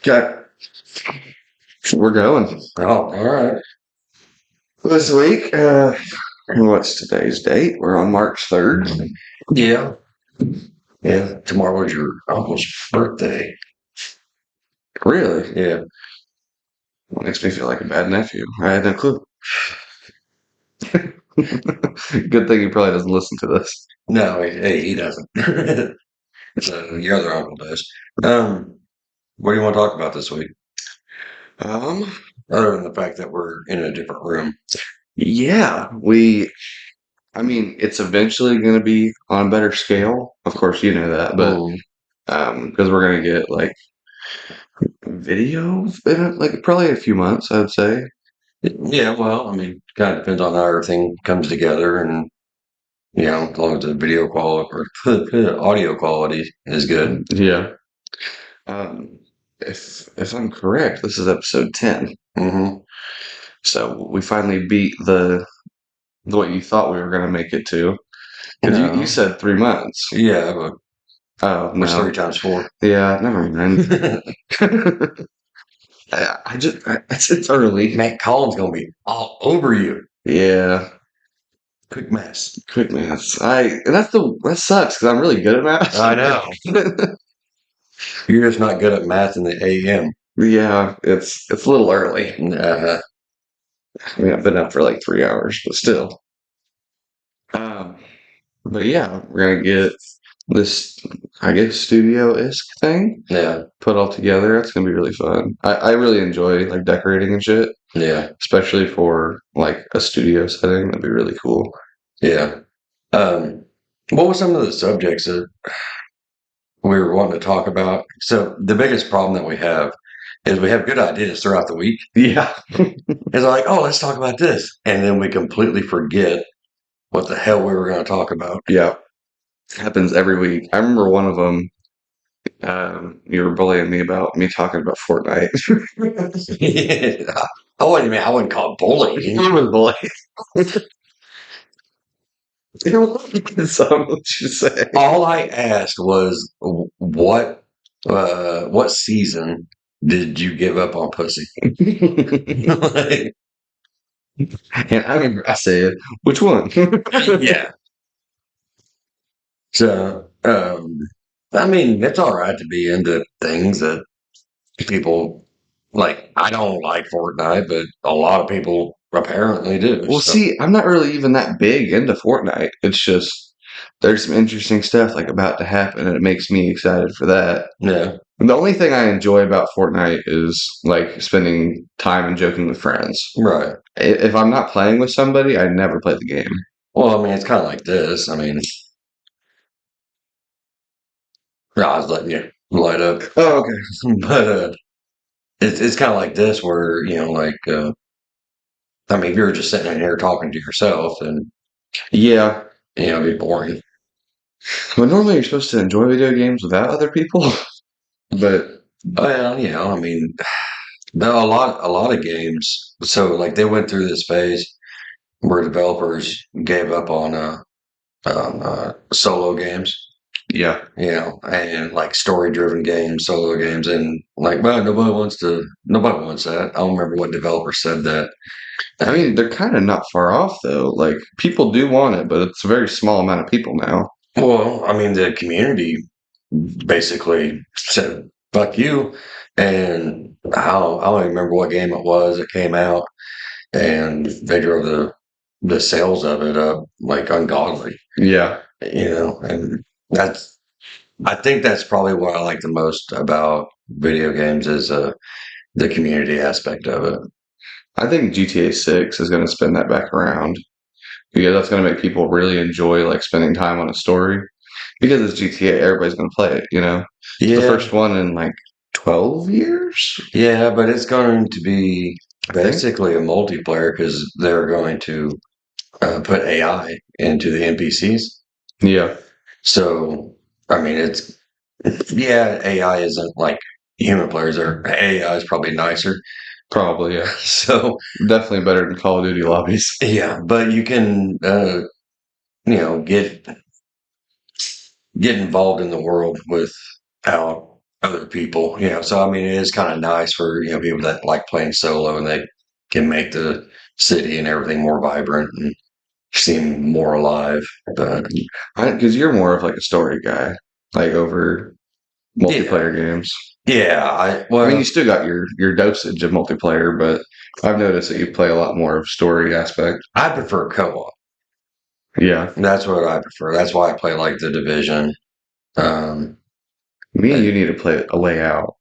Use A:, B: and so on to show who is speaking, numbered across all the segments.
A: Okay, we're going.
B: Oh, all right.
A: This week, what's today's date? We're on March 3rd.
B: Yeah. Yeah. Tomorrow is your uncle's birthday.
A: Really?
B: Yeah.
A: Makes me feel like a bad nephew. I had no clue. Good thing he probably doesn't listen to this.
B: No, he doesn't. So your other uncle does. What do you want to talk about this week?
A: Um,
B: Other than the fact that we're in a different room.
A: yeah, I mean, it's eventually going to be on a better scale. Of course, you know that, but
B: Mm.
A: because we're going to get like video in like probably a few months, I would say.
B: Yeah, well, I mean, kind of depends on how everything comes together, and as long as the video quality or audio quality is good.
A: Yeah. Um, if I'm correct, this is episode 10.
B: Mm-hmm.
A: So we finally beat the what you thought we were going to make it to. Because you
B: No.
A: said 3 months.
B: Yeah, but
A: Oh,
B: what's
A: no.
B: 3 times 4?
A: Yeah, never mind. It's early.
B: Matt Collins gonna be all over you.
A: Yeah,
B: Quick mess.
A: quick maths. That sucks because I'm really good at math.
B: I know. You're just not good at math in the AM.
A: Yeah, it's a little early.
B: Uh,
A: I mean, I've been up for like 3 hours, but still. Um, but yeah, we're gonna get this, I guess, studio-esque thing
B: yeah,
A: put all together. That's gonna be really fun. I really enjoy like decorating and shit,
B: yeah,
A: especially for like a studio setting. That'd be really cool.
B: yeah. What were some of the subjects that we were wanting to talk about? So the biggest problem that we have is we have good ideas throughout the week.
A: Yeah.
B: It's like, oh, let's talk about this, and then we completely forget what the hell we were going to talk about.
A: Yeah. Happens every week. I remember one of them. You were bullying me about me talking about Fortnite.
B: Yeah. Oh, wait a minute, I wouldn't call it bullying.
A: I was bullying. Some what you say.
B: All I asked was, what season did you give up on pussy? Like,
A: And I remember I said, which one?
B: yeah. So, I mean, it's all right to be into things that people like. I don't like Fortnite, but a lot of people apparently do.
A: Well,
B: So,
A: see, I'm not really even that big into Fortnite. It's just there's some interesting stuff like about to happen, and it makes me excited for that.
B: yeah,
A: And the only thing I enjoy about Fortnite is like spending time and joking with friends.
B: right.
A: If I'm not playing with somebody, I never play the game.
B: Well, I mean, it's kind of like this. I mean, I was letting you light up,
A: Oh, okay.
B: but it's kind of like this, where I mean, if you're just sitting in here talking to yourself, and
A: Yeah.
B: it'd be boring.
A: But normally you're supposed to enjoy video games without other people. But
B: Well, I mean, there are a lot of games. So, like, they went through this phase where developers gave up on solo games,
A: yeah.
B: and like story-driven games, solo games, and like, well, nobody wants that. I don't remember what developer said that.
A: I mean, they're kind of not far off though. Like people do want it, but it's a very small amount of people now.
B: Well, I mean, the community basically said "fuck you," and I don't even remember what game it was that came out, and they drove the sales of it up like ungodly,
A: Yeah.
B: and that's I think that's probably what I like the most about video games is the community aspect of it.
A: I think GTA 6 is going to spin that back around because that's going to make people really enjoy like spending time on a story. Because it's GTA, everybody's going to play it. It's the
B: Yeah,
A: first one in like 12 years,
B: yeah, but it's going to be
A: I think.
B: basically a multiplayer because they're going to put AI into the NPCs.
A: Yeah.
B: So, I mean, yeah, AI isn't like human players are. AI is probably nicer.
A: Probably, yeah.
B: So,
A: Definitely better than Call of Duty lobbies.
B: yeah, but you can, get involved in the world without other people. So I mean, it is kind of nice for people that like playing solo and they can make the city and everything more vibrant and seem more alive. But
A: Because you're more of like a story guy, like over
B: yeah,
A: multiplayer games.
B: yeah. I
A: I mean, you
B: well,
A: still got your dosage of multiplayer, but I've noticed that you play a lot more of story aspect.
B: I prefer co-op.
A: Yeah,
B: That's what I prefer. That's why I play like the Division. Um,
A: me and you
B: and
A: need to play A Way Out.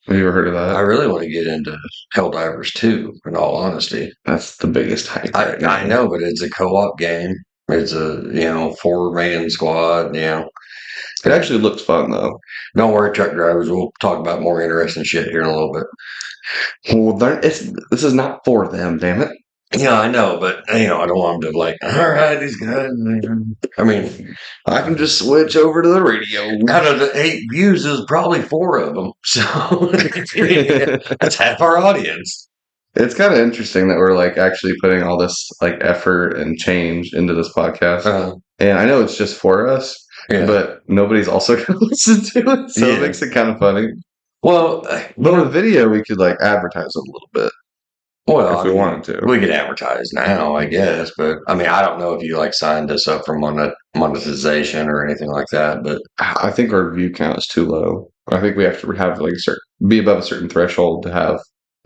A: Have you ever heard of
B: I
A: that?
B: really want to get into Helldivers too. In all honesty,
A: That's the biggest hype
B: I
A: right
B: I
A: now.
B: know, but it's a co-op game. It's a 4-man squad.
A: It actually looks fun though.
B: Don't worry, truck drivers. We'll talk about more interesting shit here in a little bit.
A: Well, this is not for them, damn it.
B: Yeah, I know, but I don't want them to like. All right, these guys. I mean,
A: I can just switch over to the radio.
B: out of the 8 views, there's probably 4 of them. So that's half our audience.
A: It's kind of interesting that we're like actually putting all this like effort and change into this podcast.
B: Uh,
A: And I know it's just for us,
B: yeah,
A: but nobody's also going to listen to it. So it
B: yeah.
A: makes it kind of funny.
B: Well,
A: But with video, we could like advertise a little bit
B: well,
A: if
B: I
A: we
B: mean,
A: wanted to.
B: we could advertise now, I guess, but I mean, I don't know if you like signed us up for monetization or anything like that, but
A: I think our view count is too low. I think we have to have like a certain, be above a certain threshold to have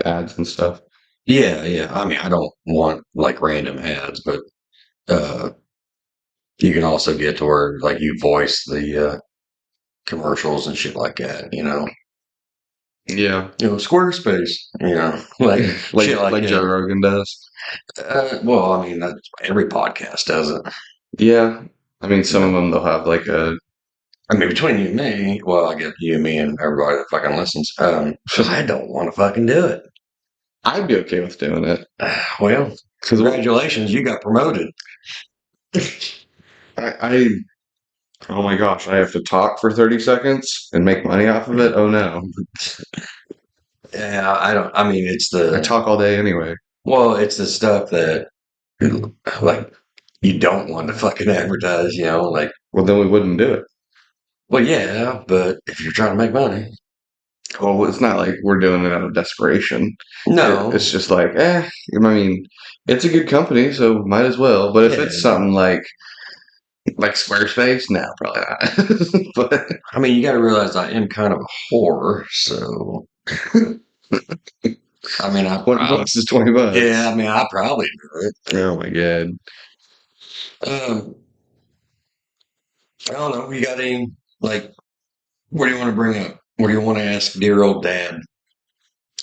A: ads and stuff.
B: yeah, yeah. I mean, I don't want like random ads, but uh, you can also get to where like you voice the commercials and shit like that.
A: Yeah.
B: Squarespace. Like shit like
A: Like Joe
B: that.
A: Rogan does.
B: Well, I mean, every podcast does it.
A: Yeah. I mean,
B: You
A: some of
B: know,
A: them they'll have like a.
B: I mean, between you and me, well, I get you and me and everybody that fucking listens. I don't want to fucking do it.
A: I'd be okay with doing it
B: Well,
A: because
B: congratulations, you got promoted.
A: I oh my gosh, I have to talk for 30 seconds and make money off of it. Oh no,
B: Yeah, I don't. I mean, it's
A: I
B: the
A: talk all day anyway.
B: it's the stuff that like you don't want to fucking advertise. Like,
A: Well, then we wouldn't do it.
B: well, yeah, but if you're trying to make money,
A: Well, it's not like we're doing it out of desperation.
B: no,
A: It's just like, I mean, it's a good company, so might as well. But if
B: yeah.
A: it's something like Squarespace, no, probably not. But
B: I mean, you got to realize I am kind of a whore, so I mean, I
A: 20
B: probably,
A: bucks is 20
B: yeah,
A: bucks.
B: I mean, I probably do it.
A: Oh my god.
B: Um, I don't know. You got any like? What do you want to bring up? What do you want to ask dear old dad?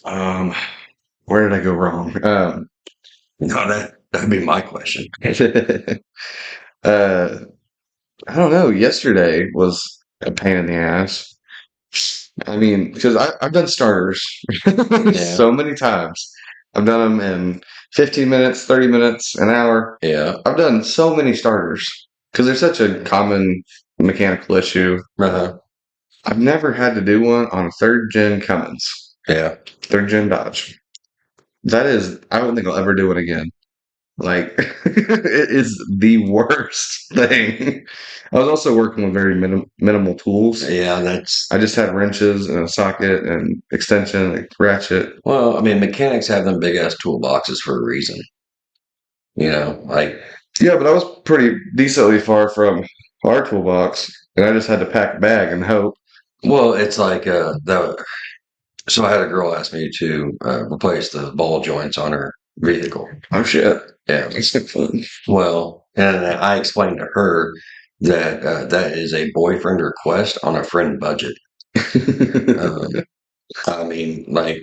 A: Um, where did I go wrong?
B: No, that'd be my question.
A: uh, I don't know. Yesterday was a pain in the ass. I mean, because I've done starters
B: Yeah,
A: so many times. I've done them in 15 minutes, 30 minutes, an hour.
B: yeah,
A: I've done so many starters because they're such a common mechanical issue.
B: uh-huh.
A: I've never had to do one on a third gen Cummins,
B: Yeah.
A: third gen Dodge. That is, I don't think I'll ever do it again. Like, it is the worst thing. I was also working with very minimal tools.
B: Yeah, that's
A: I just had wrenches and a socket and extension and ratchet.
B: well, I mean, mechanics have them big ass toolboxes for a reason. Like
A: Yeah, but I was pretty decently far from our toolbox, and I just had to pack a bag and hope.
B: well, it's like the so I had a girl ask me to replace the ball joints on her vehicle.
A: Oh shit,
B: Yeah.
A: that's not fun.
B: Well, and I explained to her that that is a boyfriend request on a friend budget. Um, I mean, like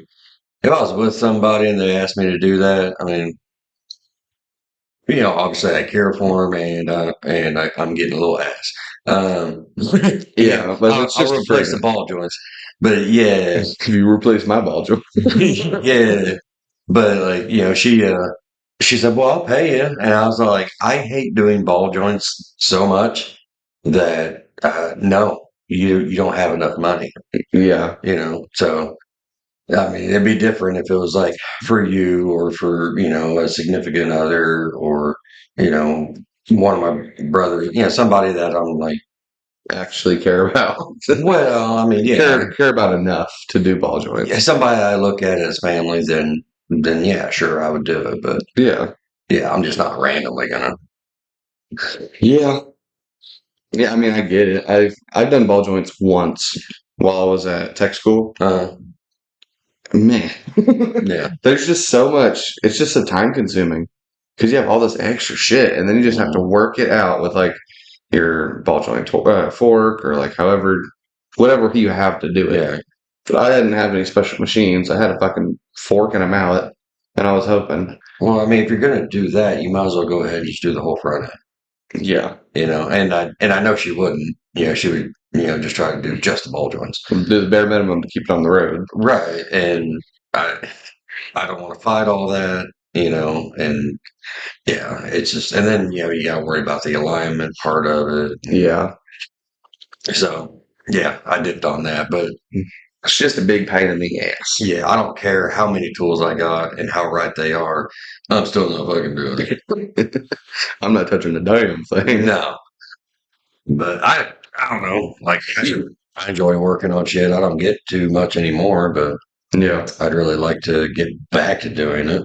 B: if I was with somebody and they asked me to do that, I mean, obviously I care for them and I'm getting a little ass.
A: Yeah, but it's
B: I'll
A: just a
B: replace the
A: friend.
B: ball joints, but yeah,
A: If you replace my ball joint,
B: yeah. But like she said, "Well, I'll pay you," and I was like, "I hate doing ball joints so much that no, you don't have enough money."
A: yeah,
B: So I mean, it'd be different if it was like for you or for a significant other or you know one of my brothers, somebody that I'm like
A: actually care about.
B: Well, I mean, yeah,
A: Care about enough to do ball
B: yeah,
A: joints.
B: somebody I look at as family, then yeah, sure, I would do it. But
A: Yeah.
B: yeah, I'm just not randomly gonna.
A: Yeah. Yeah, I mean, I get it. I've done ball joints once while I was at tech school.
B: Uh,
A: Man,
B: yeah,
A: there's just so much. It's just so time consuming because you have all this extra shit, and then you just have to
B: mm,
A: work it out with like your ball joint fork or like however, whatever you have to do it.
B: yeah.
A: But I didn't have any special machines. I had a fucking fork and a mallet, and I was hoping,
B: Well, I mean, if you're gonna do that, you might as well go ahead and just do the whole front end.
A: yeah,
B: And I know she wouldn't. She would, just try to do just the ball joints.
A: do the bare minimum to keep it on the road.
B: Right. And I I don't want to fight all that, and yeah, it's just and then you gotta worry about the alignment part of it.
A: Yeah,
B: So yeah, I dipped on that. But
A: it's just a big pain in the ass.
B: yeah, I don't care how many tools I got and how right they are. I'm still not fucking doing it.
A: I'm not touching the damn thing.
B: No. But I don't know. Like I enjoy working on shit. I don't get too much anymore, but
A: Yeah.
B: I'd really like to get back to doing it.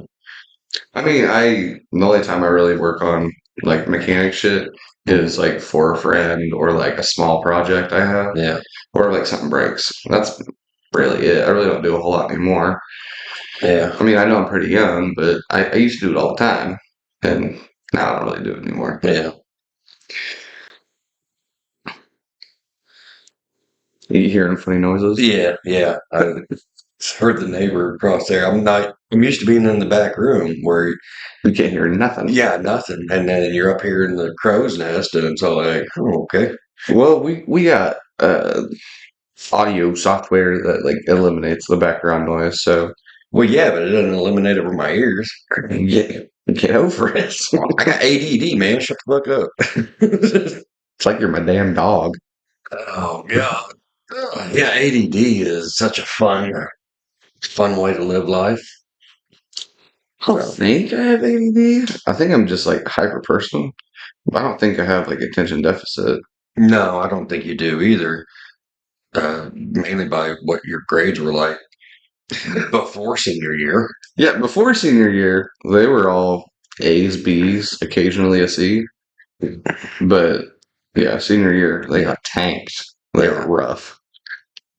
A: I mean, the only time I really work on like mechanic shit is like for a friend or like a small project I have
B: Yeah.
A: or like something breaks. That's really it. I really don't do a whole lot anymore.
B: Yeah.
A: I mean, I know I'm pretty young, but I used to do it all the time, and now I don't really do it anymore.
B: Yeah.
A: You hearing funny noises?
B: Yeah. Yeah. I heard the neighbor across there. I'm used to being in the back room where,
A: You can't hear nothing.
B: yeah, nothing. And then you're up here in the crow's nest and it's all like, oh, okay.
A: Well, we got audio software that like eliminates the background noise, so
B: Well, yeah, but it doesn't eliminate it from my ears.
A: get over it.
B: I got ADD, man. Shut the fuck up.
A: It's like you're my damn dog.
B: Oh, God. Yeah, ADD is such a fun way to live life.
A: I don't think I have ADD. I think I'm just like hyper person. I don't think I have like attention deficit.
B: No, I don't think you do either. Mainly by what your grades were like before senior year.
A: Yeah, before senior year, they were all A's, B's, occasionally a C. But yeah, senior year, they
B: Yeah.
A: got tanked. They
B: Yeah.
A: were rough.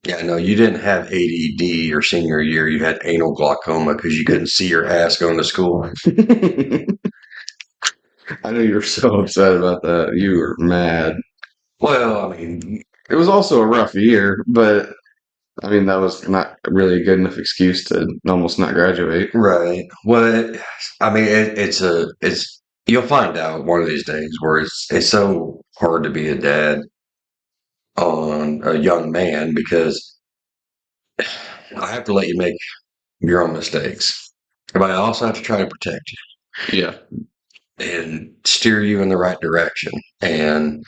B: Yeah, no, you didn't have ADD your senior year. You had anal glaucoma because you couldn't see your ass going to school.
A: I know you were so upset about that. You were mad.
B: Well, I mean,
A: It was also a rough year, but I mean, that was not really a good enough excuse to almost not graduate.
B: right. Well, I mean, it's you'll find out one of these days where it's so hard to be a dad on a young man because I have to let you make your own mistakes, but I also have to try to protect
A: Yeah.
B: you and steer you in the right direction. And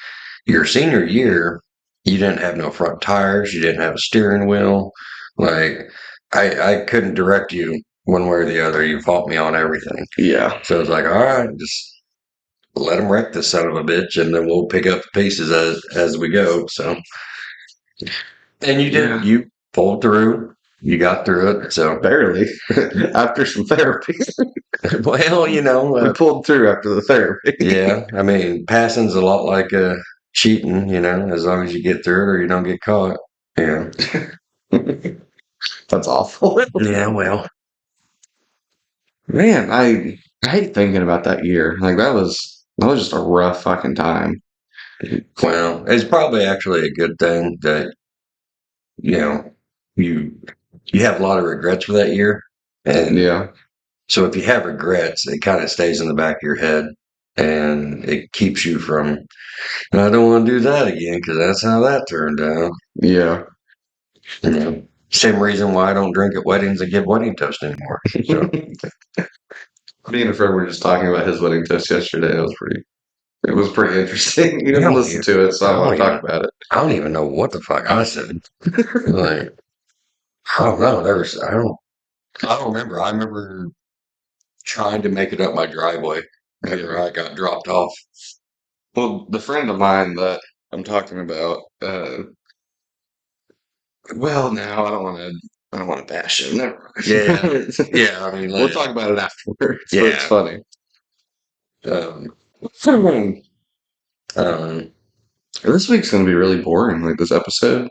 B: your senior year, you didn't have no front tires, you didn't have a steering wheel. Like I couldn't direct you one way or the other. You fought me on everything.
A: Yeah.
B: So it's like, all right, just let them wreck this son of a bitch, and then we'll pick up the pieces as we go. So, and you did.
A: Yeah.
B: You pulled through. You got through it. So,
A: Barely. After some therapy.
B: well,
A: We pulled through after the therapy.
B: yeah. I mean, passing's a lot like cheating. As long as you get through it or you don't get caught. Yeah.
A: That's awful.
B: Yeah. Well.
A: Man, I hate thinking about that year. Like that was just a rough fucking time.
B: Well, it's probably actually a good thing that you know you you have a lot of regrets for that year, and
A: Yeah.
B: so if you have regrets, it kind of stays in the back of your head, and it keeps you from. I don't want to do that again because that's how that turned out.
A: Yeah.
B: Same reason why I don't drink at weddings and give wedding toast anymore. So
A: Me and a friend were just talking about his wedding toast yesterday. It was pretty interesting. You didn't listen to it, so I want to talk about it.
B: I don't even know what the fuck I said. Like I don't know. I don't remember. I remember trying to make it up my driveway after I got dropped off.
A: Well, the friend of mine that I'm talking about. Well, now I don't want to. I don't want to bash him. Never
B: Yeah,
A: mind.
B: yeah. I mean,
A: We'll talk about it afterwards. But it's
B: yeah.
A: funny.
B: Um,
A: This week's gonna be really boring. Like this episode,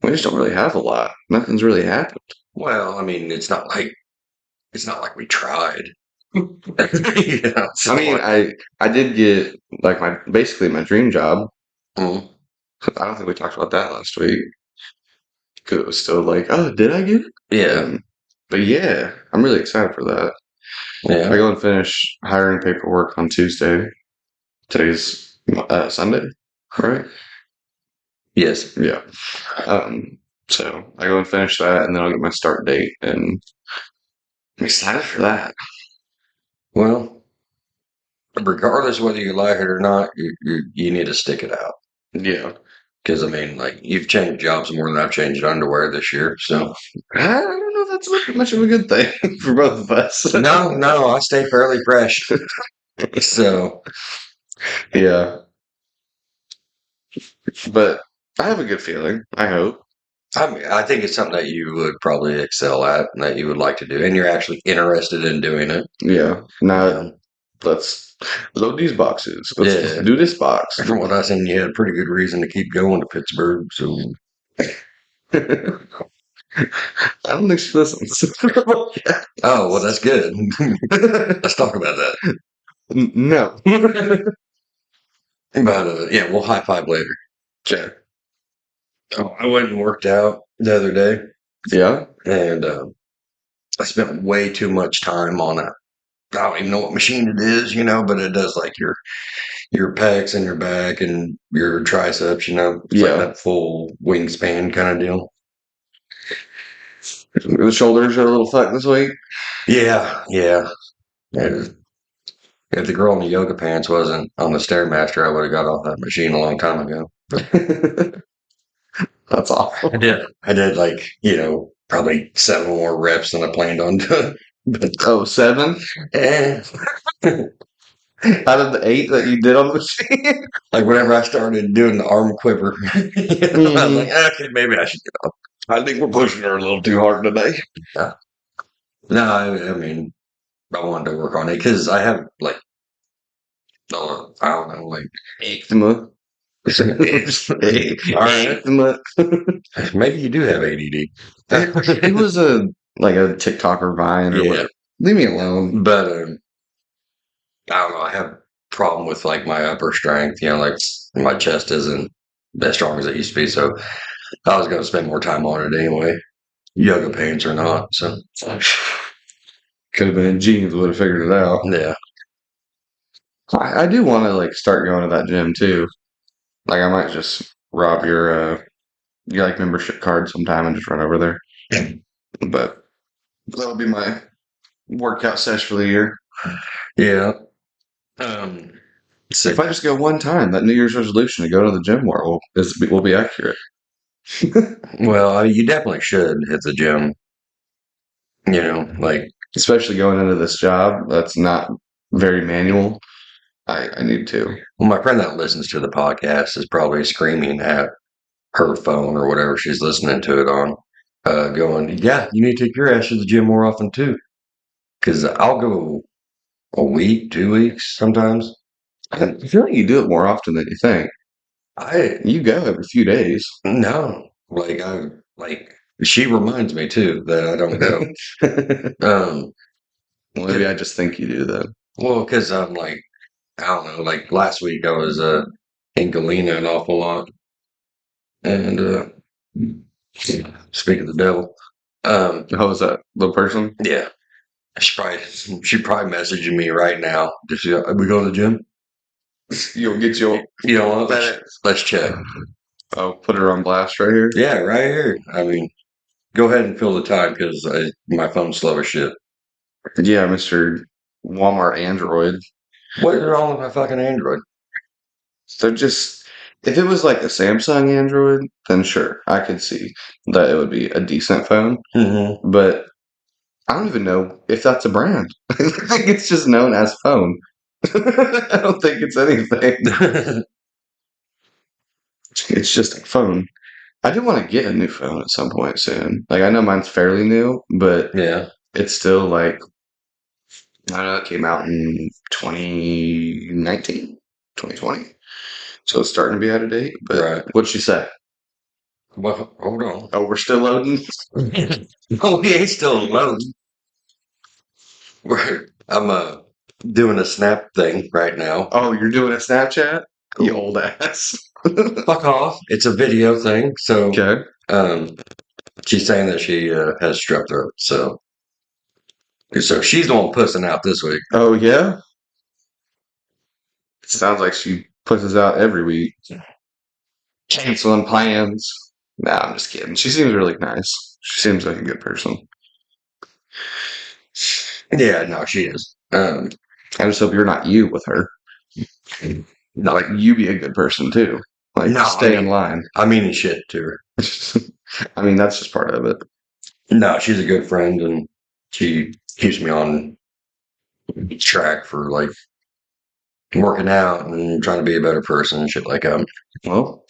A: we just don't really have a lot. Nothing's really happened.
B: well, I mean, it's not like we tried.
A: I
B: So
A: mean,
B: like,
A: I did get like my basically my dream job.
B: mm,
A: I don't think we talked about that last week because it was still like, oh, did I get it?
B: yeah,
A: But yeah, I'm really excited for that. I
B: yeah,
A: go and finish hiring paperwork on Tuesday. Today's Sunday, right?
B: yes.
A: Yeah. So I go and finish that, and then I'll get my start date, and I'm excited for that.
B: Well, regardless whether you like it or not, you need to stick it out.
A: Yeah.
B: Because I mean, like you've changed jobs more than I've changed underwear this year. So
A: I don't know if that's much of a good thing for both of us.
B: no, I stay fairly fresh. So
A: Yeah. But I have a good feeling. I hope.
B: I mean, I think it's something that you would probably excel at and that you would like to do, and you're actually interested in doing it.
A: Yeah. Now
B: Yeah,
A: let's load these boxes. Let's
B: yeah.
A: do this box.
B: From what I seen, you had a pretty good reason to keep going to Pittsburgh. So
A: I don't think she listens.
B: oh well, that's good. Let's talk about that.
A: No.
B: But yeah, we'll high five later.
A: Okay.
B: Oh, I went and worked out the other day,
A: Yeah.
B: and I spent way too much time on it. I don't even know what machine it is, but it does like your pecs and your back and your triceps. It's like
A: Yeah.
B: that full wingspan kind of deal.
A: The shoulders are a little flat this week.
B: Yeah, yeah. And if the girl in the yoga pants wasn't on the stairmaster, I would have got off that machine a long time ago.
A: That's awful.
B: I did like probably 7 more reps than I planned on doing. But
A: Oh, 7
B: eh,
A: out of the 8 that you did on the machine.
B: like whenever I started doing the arm quiver, I was like, okay, maybe I should get off.
A: I think we're pushing her a little too hard today.
B: Yeah. No, I mean, I wanted to work on it because I have like, I don't know, like,
A: Eczema.
B: all right,
A: Eczema.
B: maybe you do have ADD.
A: It was a like a TikTok or Vine or
B: Yeah,
A: whatever. Leave me alone.
B: but I don't know. I have a problem with like my upper strength. Like my chest isn't as strong as it used to be. So I was going to spend more time on it anyway. Yoga pants or not. So
A: Could have been in jeans, would have figured it out.
B: yeah,
A: I do want to like start going to that gym too. Like I might just rob your like membership card sometime and just run over there. But that'll be my workout sesh for the year.
B: yeah. Um,
A: If I just go one time, that New Year's resolution to go to the gym more will be accurate.
B: well, you definitely should hit the gym. Like
A: Especially going into this job that's not very manual. I need to.
B: well, my friend that listens to the podcast is probably screaming at her phone or whatever she's listening to it on, going, "Yeah, you need to take your ass to the gym more often too." Because I'll go a week, 2 weeks sometimes.
A: I feel like you do it more often than you think.
B: I
A: You go every few days.
B: no, like I like she reminds me too that I don't go. Um,
A: Well, maybe I just think you do then.
B: well, because I'm like I don't know. Like last week, I was in Galena an awful lot, and speak of the devil,
A: How is that? The person?
B: yeah, she probably messaging me right now. Just are we going to the gym?
A: You'll get your
B: You know what?
A: FedEx.
B: Let's check.
A: I'll put her on blast right here.
B: Yeah, right here. I mean, go ahead and fill the time because my phone's slow as shit.
A: Yeah, Mr. Walmart Android.
B: What is wrong with my fucking Android?
A: They're just, if it was like a Samsung Android, then sure, I could see that it would be a decent phone.
B: Mm-hmm.
A: But I don't even know if that's a brand. I think it's just known as phone. I don't think it's anything. It's just a phone. I do want to get a new phone at some point soon. Like I know mine's fairly new, but
B: Yeah,
A: it's still like I don't know, it came out in 2019, 2020. So it's starting to be out of date. But
B: right.
A: what'd she say?
B: Well, hold on.
A: Oh, we're still loading?
B: Oh, he ain't still alone. I'm doing a snap thing right now.
A: Oh, you're doing a Snapchat? You
B: Cool.
A: old ass.
B: Fuck off. It's a video thing. So,
A: Okay.
B: um, she's saying that she has strep throat. So she's the one pussing out this week.
A: Oh yeah? It sounds like she puts us out every week. Canceling plans. Nah, I'm just kidding. She seems really nice. She seems like a good person.
B: Yeah, no, she is.
A: I just hope you're not you with her.
B: No,
A: Like you be a good person too. Like
B: no,
A: stay in line.
B: I mean shit to her.
A: I mean, that's just part of it.
B: No, she's a good friend, and she keeps me on track for like working out and trying to be a better person and shit like that.
A: Well,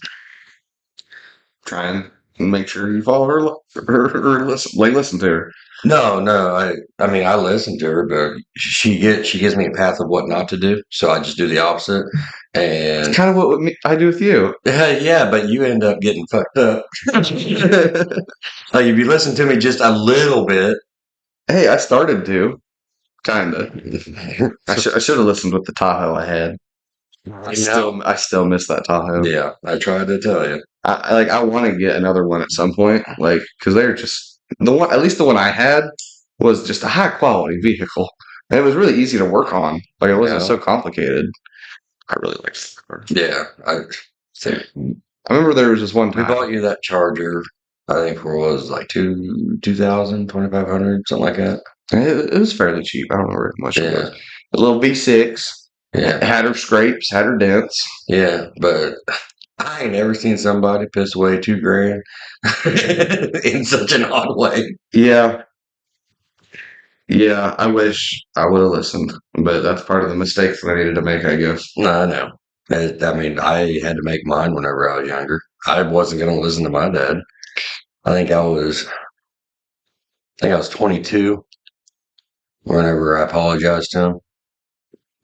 A: try and make sure you follow her listen, like listen to her.
B: No, no, I mean I listen to her, but she gives me a path of what not to do, so I just do the opposite.
A: It's
B: And
A: kind of what I do with you.
B: yeah, but you end up getting fucked up. Like if you listen to me just a little bit,
A: Hey, I started to kinda. I
B: so,
A: should have listened with the Tahoe I had.
B: I know.
A: I still miss that Tahoe.
B: Yeah, I tried to tell you.
A: I want to get another one at some point, like because they're just the one. At least the one I had was just a high quality vehicle, and it was really easy to work on. Like it
B: I
A: wasn't so
B: know.
A: complicated. I really liked the car.
B: Yeah, so
A: I remember there was this one
B: we
A: time.
B: bought you that charger. I think for what was it, like 2,000, 2,500, something like that.
A: It was fairly cheap. I don't remember how much it was.
B: Yeah,
A: A little V6
B: yeah,
A: had her scrapes, had her dents.
B: yeah. But I ain't never seen somebody piss away 2 grand in such an odd way.
A: Yeah, yeah. I wish I would have listened, but that's part of the mistakes that I needed to make, I guess.
B: No, I know. I mean, I had to make mine whenever I was younger. I wasn't going to listen to my dad. I think I was, I think I was 22 whenever I apologized to him.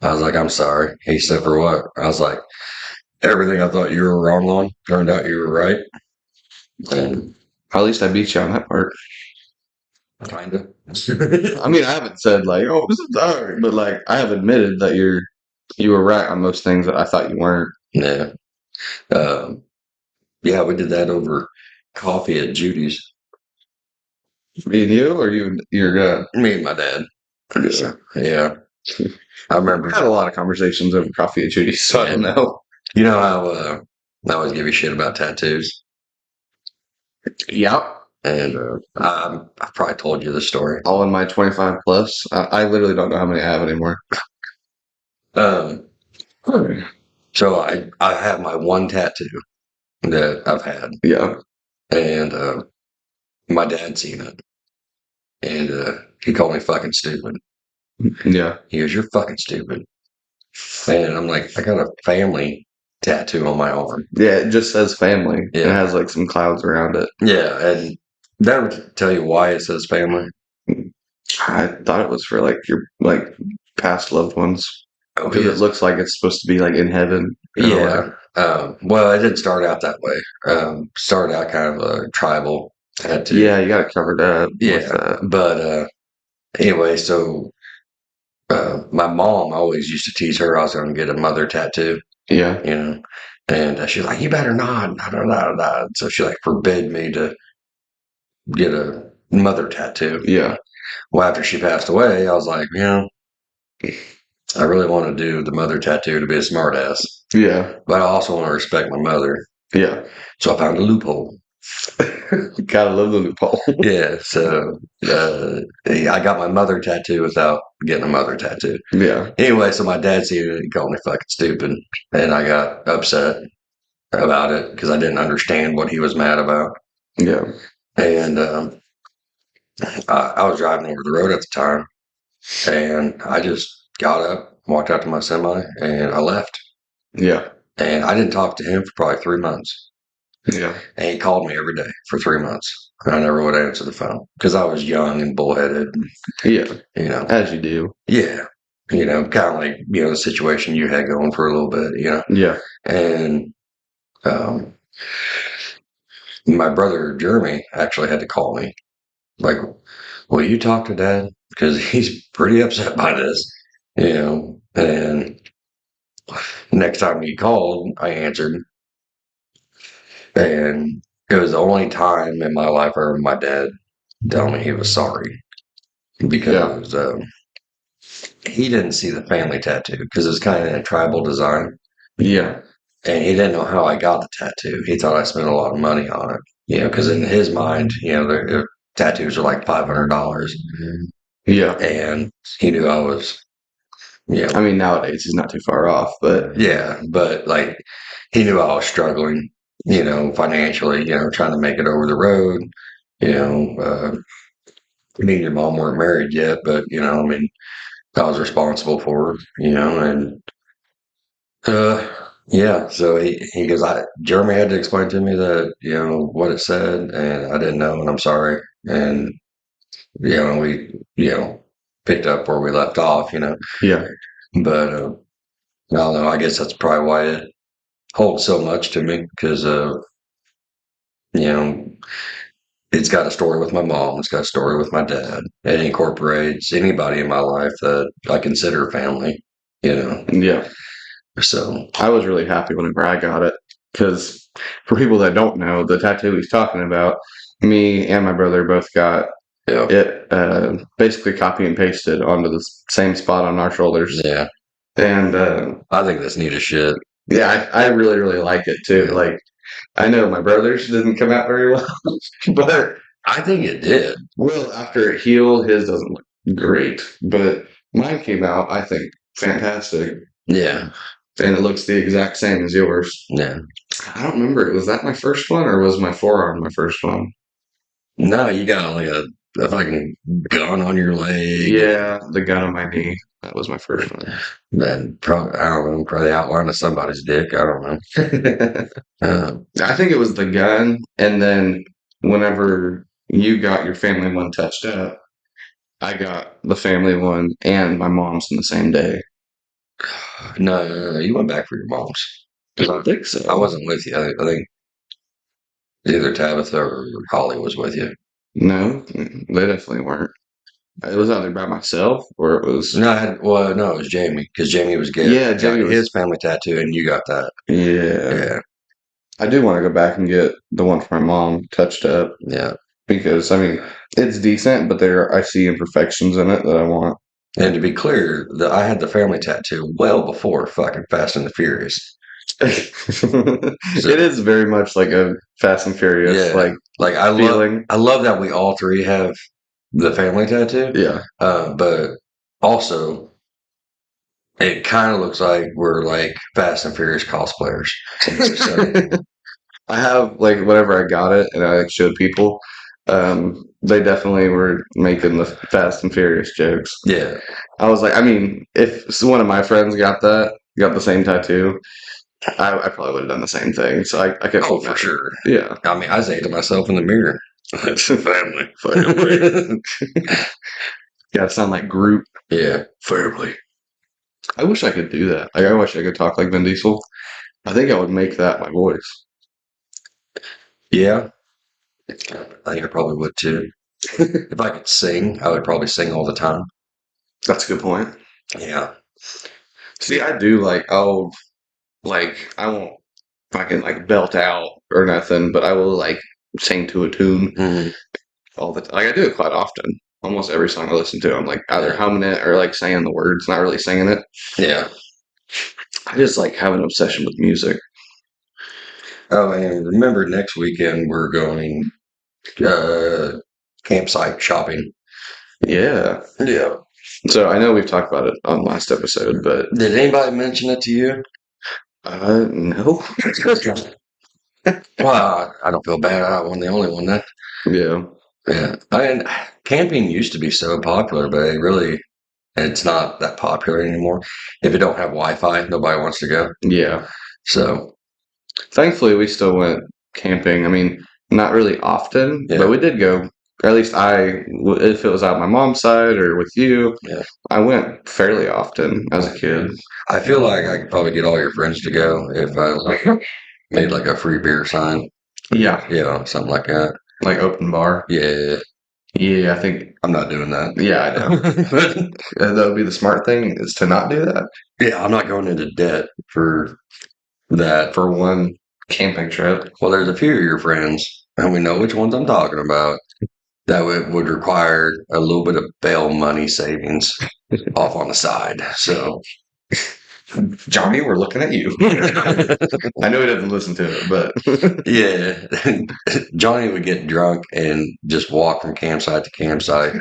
B: I was like, I'm sorry. He said, for what? I was like, everything I thought you were wrong on turned out you were right. And
A: At least I beat you on that part.
B: kind of.
A: I mean, I haven't said like, "Oh, this is sorry," but like, I have admitted that you were right on most things that I thought you weren't.
B: Yeah. Um, yeah, we did that over coffee at Judy's.
A: Me and you, or you and your dad.
B: Me and my dad.
A: Yeah.
B: Yeah. I
A: We
B: remember.
A: had a lot of conversations over coffee at Judy's, so I don't
B: And
A: know.
B: you know how I always give you shit about tattoos?
A: Yep.
B: And I've probably told you the story.
A: All in my 25 plus. I literally don't know how many I have anymore.
B: Um, so I have my one tattoo that I've had,
A: Yeah.
B: and my dad seen it, and he called me fucking stupid.
A: Yeah.
B: He goes, "You're fucking stupid," and I'm like, "I got a family tattoo on my arm."
A: Yeah. It just says family. And it
B: Yeah,
A: has like some clouds around it.
B: yeah, and that would tell you why it says family.
A: I thought it was for like your like past loved ones
B: Oh,
A: because it looks like it's supposed to be like in heaven.
B: yeah. Well, it didn't start out that way. Started out kind of a tribal tattoo.
A: Yeah, you got to cover that with
B: Yeah,
A: that.
B: but anyway, so my mom always used to tease her I was going to get a mother tattoo,
A: Yeah.
B: you know, and she's like, "You better not, nah, nah, nah, nah." So she like forbid me to get a mother tattoo.
A: Yeah.
B: Well, after she passed away, I was like, I really want to do the mother tattoo to be a smartass,
A: Yeah.
B: but I also want to respect my mother.
A: Yeah.
B: So I found a loophole.
A: Gotta love the loophole.
B: Yeah, so I got my mother tattoo without getting a mother tattoo.
A: Yeah.
B: Anyway, so my dad seen it and he called me fucking stupid, and I got upset about it because I didn't understand what he was mad about.
A: Yeah.
B: And I was driving over the road at the time, and I just got up, walked out to my semi, and I left.
A: Yeah.
B: And I didn't talk to him for probably 3 months.
A: Yeah.
B: And he called me every day for 3 months. And I never would answer the phone because I was young and bullheaded.
A: Yeah.
B: You know,
A: As you do.
B: yeah. Kind of like, the situation you had going for a little bit.
A: Yeah.
B: And um, my brother Jeremy actually had to call me. Like, will you talk to dad? Because he's pretty upset by this. And next time he called, I answered. And it was the only time in my life I heard my dad tell me he was sorry
A: Yeah.
B: because he didn't see the family tattoo because it's kind of a tribal design.
A: Yeah.
B: And he didn't know how I got the tattoo. He thought I spent a lot of money on it, because in his mind, the tattoos are like $500.
A: Yeah.
B: And he knew I was,
A: I mean, nowadays he's not too far off, but
B: yeah, but like he knew I was struggling, financially, trying to make it over the road. You know, me and your mom weren't married yet, but I mean, I was responsible for her, and uh, yeah. So he goes, Jeremy had to explain to me that what it said, and I didn't know, and I'm sorry, and we picked up where we left off.
A: yeah.
B: But I don't know. I guess that's probably why it holds so much to me because you know it's got a story with my mom. It's got a story with my dad. It incorporates anybody in my life that I consider family. You know,
A: Yeah.
B: so
A: I was really happy whenever I got it because for people that don't know, the tattoo he's talking about, me and my brother both got
B: yeah,
A: it basically copy and pasted onto the same spot on our shoulders.
B: yeah.
A: And
B: I think that's neat as shit.
A: yeah, I really, really like it too.
B: Yeah.
A: Like, I know my brother's didn't come out very well, but
B: I think it did.
A: well, after it healed, his doesn't look great. But mine came out, I think, fantastic.
B: Yeah,
A: And it looks the exact same as yours.
B: yeah.
A: I don't remember. Was that my first one or was my forearm my first one?
B: No, you got like a fucking gun on your leg.
A: Yeah, the gun on my knee. That was my first one.
B: Then probably I don't know, probably the outline of somebody's dick. I don't know.
A: I think it was the gun. And then whenever you got your family one touched up, I got the family one and my mom's on the same day.
B: No, you went back for your mom's
A: I
B: because
A: don't think
B: I
A: so.
B: wasn't with you. I think either Tabitha or Holly was with you.
A: No, they definitely weren't. It was either by myself or it was.
B: No, no, it was Jamie because Jamie was
A: Yeah,
B: got
A: Jamie
B: his
A: was.
B: family tattoo and you got that.
A: Yeah.
B: Yeah,
A: I do want to go back and get the one for my mom touched up
B: yeah.
A: because, I mean, it's decent, but I see imperfections in it that I want.
B: And to be clear, I had the family tattoo well before fucking Fast and the Furious. So,
A: It is very much like a Fast and Furious
B: yeah,
A: like
B: like
A: feeling.
B: I love that we all three have the family tattoo.
A: Yeah.
B: But also it kind of looks like we're like Fast and Furious cosplayers. So,
A: I have like whenever I got it and I like showed people, they definitely were making the Fast and Furious jokes.
B: yeah.
A: I was like, I mean, if one of my friends got the same tattoo, I probably would have done the same thing. So I couldn't.
B: Oh, for sure.
A: Yeah.
B: I mean, I say to myself in the mirror, it's family.
A: Family. Yeah, it sound like Groot.
B: Yeah, family.
A: I wish I could do that. Like, I wish I could talk like Vin Diesel. I think I would make that my voice.
B: Yeah, I think I probably would too. If I could sing, I would probably sing all the time.
A: That's a good point.
B: Yeah.
A: See, I do I won't fucking like belt out or nothing, but I will like sing to a tune
B: Mhm.
A: all the time. Like I do it quite often. Almost every song I listen to, I'm like either
B: Yeah.
A: humming it or like saying the words, not really singing it.
B: Yeah.
A: I just like have an obsession with music.
B: Oh, and remember next weekend we're going uh campsite shopping.
A: Yeah.
B: Yeah.
A: So I know we've talked about it on last episode, but
B: Did anybody mention it to you?
A: no.
B: Well, I don't feel bad. I wasn't the only one then.
A: Yeah.
B: Yeah. And camping used to be so popular, but it's not that popular anymore. If you don't have Wi-Fi, nobody wants to go.
A: Yeah.
B: So
A: Thankfully, we still went camping. I mean, not really often,
B: yeah,
A: but we did go. Or at least if it was on my mom's side or with you,
B: yeah.
A: I went fairly often as a kid.
B: I feel like I could probably get all your friends to go if I made like a free beer sign.
A: Yeah,
B: Yeah, something like that.
A: like open bar.
B: Yeah,
A: Yeah, I think.
B: I'm not doing that.
A: Yeah, I know. That would be the smart thing is to not do that
B: Yeah, I'm not going into debt for that.
A: for one camping trip.
B: Well, there's a few of your friends, and we know which ones I'm talking about, that would require a little bit of bail money savings off on the side. So,
A: Johnny, we're looking at you. I know he doesn't listen to it, but
B: yeah, Johnny would get drunk and just walk from campsite to campsite.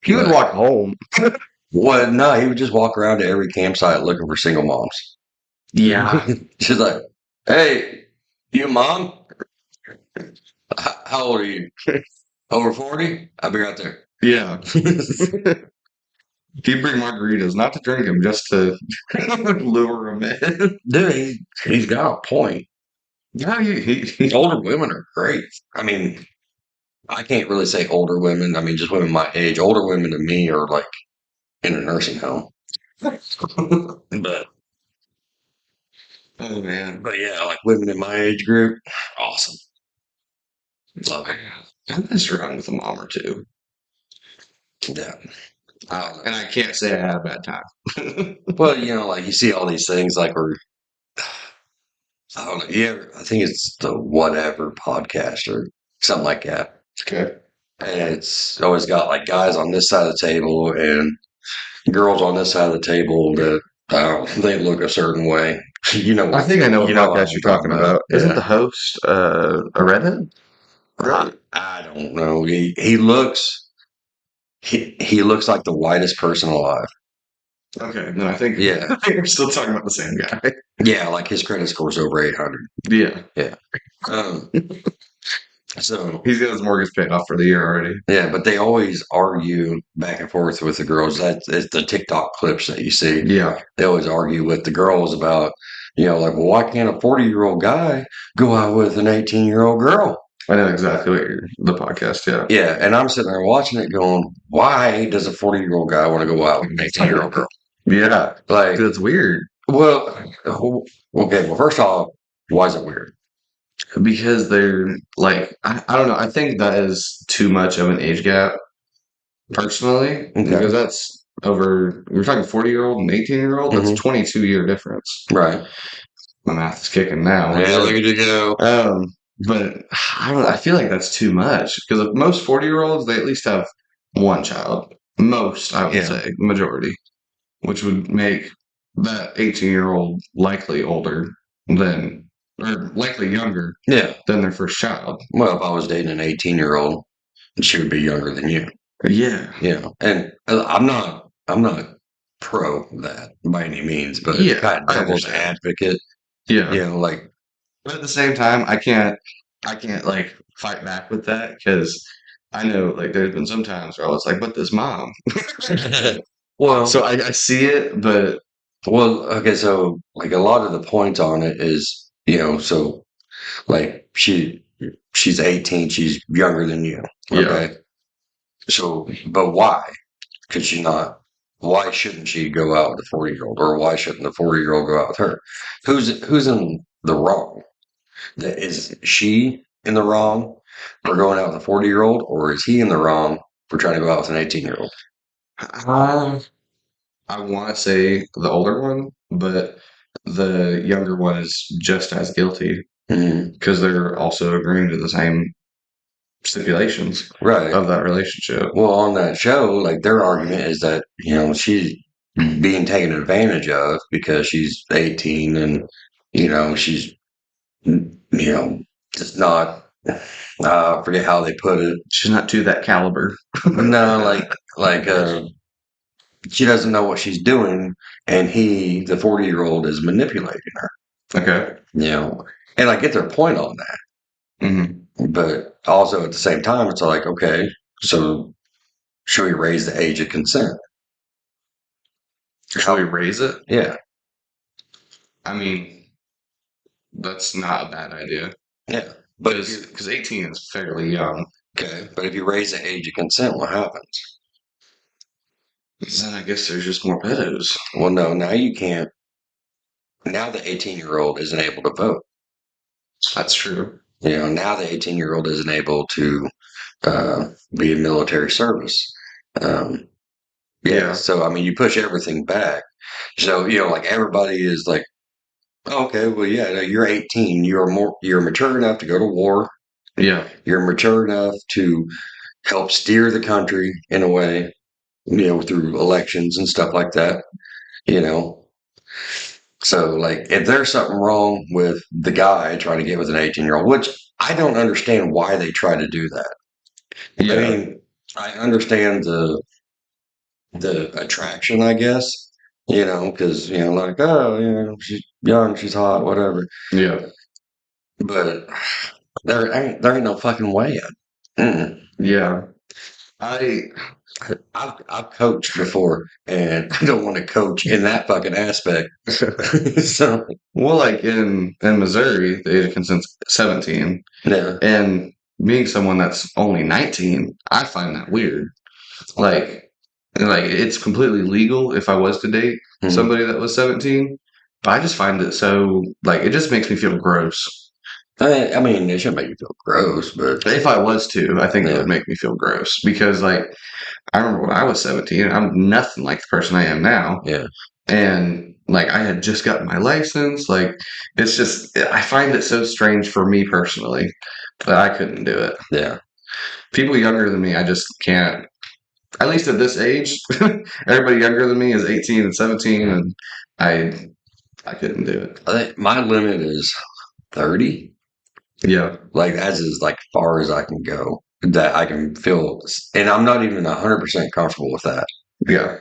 A: he would
B: But,
A: walk home.
B: well, no, he would just walk around to every campsite looking for single moms.
A: Yeah.
B: She's like, "Hey, you mom? How old are you? Over 40? I'll be right there."
A: Yeah. He'd bring margaritas, not to drink them, just to lure him in.
B: Dude, he's got a point.
A: Yeah, he
B: Older women are great. I mean, I can't really say older women. I mean, just women my age. Older women to me are like in a nursing home. But
A: oh man.
B: yeah, like women in my age group, awesome. Love it.
A: I messed around with a mom or two.
B: Yeah.
A: And I can't say I had a bad time.
B: Well, like you see all these things like we're I don't know. Yeah, I think it's the whatever podcast or something like that.
A: Okay.
B: And it's always got like guys on this side of the table and girls on this side of the table that they look a certain way.
A: I think I know what
B: what
A: podcast
B: I'm
A: you're
B: talking
A: talking about. Isn't
B: Yeah.
A: the host a redhead? Right.
B: I don't know. He looks like the whitest person alive.
A: Okay, then I think
B: Yeah.
A: I think we're still talking about the same guy.
B: Yeah, like his credit score's over 800.
A: Yeah.
B: Yeah. Um, so
A: He's got his mortgage paid off for the year already.
B: yeah, but they always argue back and forth with the girls. That's it's the TikTok clips that you see.
A: Yeah.
B: They always argue with the girls about, like, well, why can't a 40-year-old guy go out with an 18-year-old girl?
A: I know exactly what the podcast, yeah.
B: Yeah, and I'm sitting there watching it going, why does a 40-year-old guy want to go out with an 18-year-old girl?
A: Yeah.
B: Like,
A: It's weird.
B: well, okay, well, first off, why is it weird?
A: Because they're like I don't know, I think that is too much of an age gap personally.
B: Okay.
A: Because that's over we're talking 40-year-old and 18-year-old, that's
B: Mhm.
A: 22-year difference.
B: Right.
A: My math is kicking now.
B: Yeah, look at you go.
A: But I don't know, I feel like that's too much because most 40-year-olds they at least have one child. Most, I would
B: Yeah.
A: say, majority, which would make that 18-year-old likely older than or likely younger
B: Yeah.
A: than their first child.
B: Well, if I was dating an 18-year-old, she would be younger than you.
A: Yeah.
B: And I'm not pro that by any means, but
A: Yeah,
B: kind of
A: I
B: devil's
A: understand.
B: advocate.
A: Yeah.
B: Like
A: But at the same time, I can't like fight back with that because I know like there's been some times where I was like, but this mom.
B: well,
A: So I see it, but
B: okay, so like a lot of the points on it is, so like she's 18, she's younger than you.
A: yeah.
B: Okay. So, but why? Could she not? Why shouldn't she go out with a 40-year-old, or why shouldn't the 40-year-old go out with her? Who's in the wrong? Is she in the wrong for going out with a 40-year-old, or is he in the wrong for trying to go out with an 18-year-old?
A: I want to say the older one, but the younger one is just as guilty
B: Mm-hmm.
A: because they're also agreeing to the same stipulations
B: Right.
A: of that relationship.
B: Well, on that show, like their argument is that she's being taken advantage of because she's 18 and she's just not. I forget how they put it.
A: She's not to that caliber.
B: No, like she doesn't know what she's doing, and the 40-year-old, is manipulating her.
A: Okay.
B: And I get their point on that, but also at the same time, it's like, okay, so should we raise the age of consent?
A: Shall we raise it?
B: Yeah.
A: I mean, That's not a bad idea.
B: Yeah, but if you
A: Because 18 is fairly young.
B: okay, but if you raise the age of consent, what happens?
A: Then I guess there's just more pedos.
B: Well, no, now you can't. Now the 18-year-old isn't able to vote.
A: That's true.
B: You know, now the 18-year-old isn't able to be in military service. Um, yeah,
A: Yeah.
B: so I mean, you push everything back. So like everybody is like, okay, well, yeah, no, you're 18. You're mature enough to go to war.
A: Yeah.
B: You're mature enough to help steer the country in a way, through elections and stuff like that. You know, so like if there's something wrong with the guy trying to get with an 18-year-old, which I don't understand why they try to do that. I
A: Yeah.
B: mean, I understand the attraction, I guess. Because like, oh, she's young, she's hot, whatever.
A: Yeah.
B: But there ain't no fucking way. Mm-mm.
A: Yeah. I
B: I've coached before, and I don't want to coach in that fucking aspect. So
A: well, like in Missouri, the age of consent's 17,
B: yeah,
A: and being someone that's only 19, I find that weird. Like, like it's completely legal if I was to date
B: Mhm.
A: somebody that was 17, but I just find it so like it just makes me feel gross.
B: I mean, it shouldn't make you feel gross, but
A: If I was to, I think it
B: yeah,
A: would make me feel gross because like I remember when I was 17, I'm nothing like the person I am now.
B: yeah,
A: And like I had just gotten my license. Like it's just I find it so strange for me personally that I couldn't do it.
B: yeah.
A: People younger than me, I just can't. At least at this age, everybody younger than me is 18 and 17, and I couldn't do it.
B: I think my limit is 30.
A: Yeah,
B: Like that's as like far as I can go. That I can feel, and I'm not even 100% comfortable with that.
A: yeah,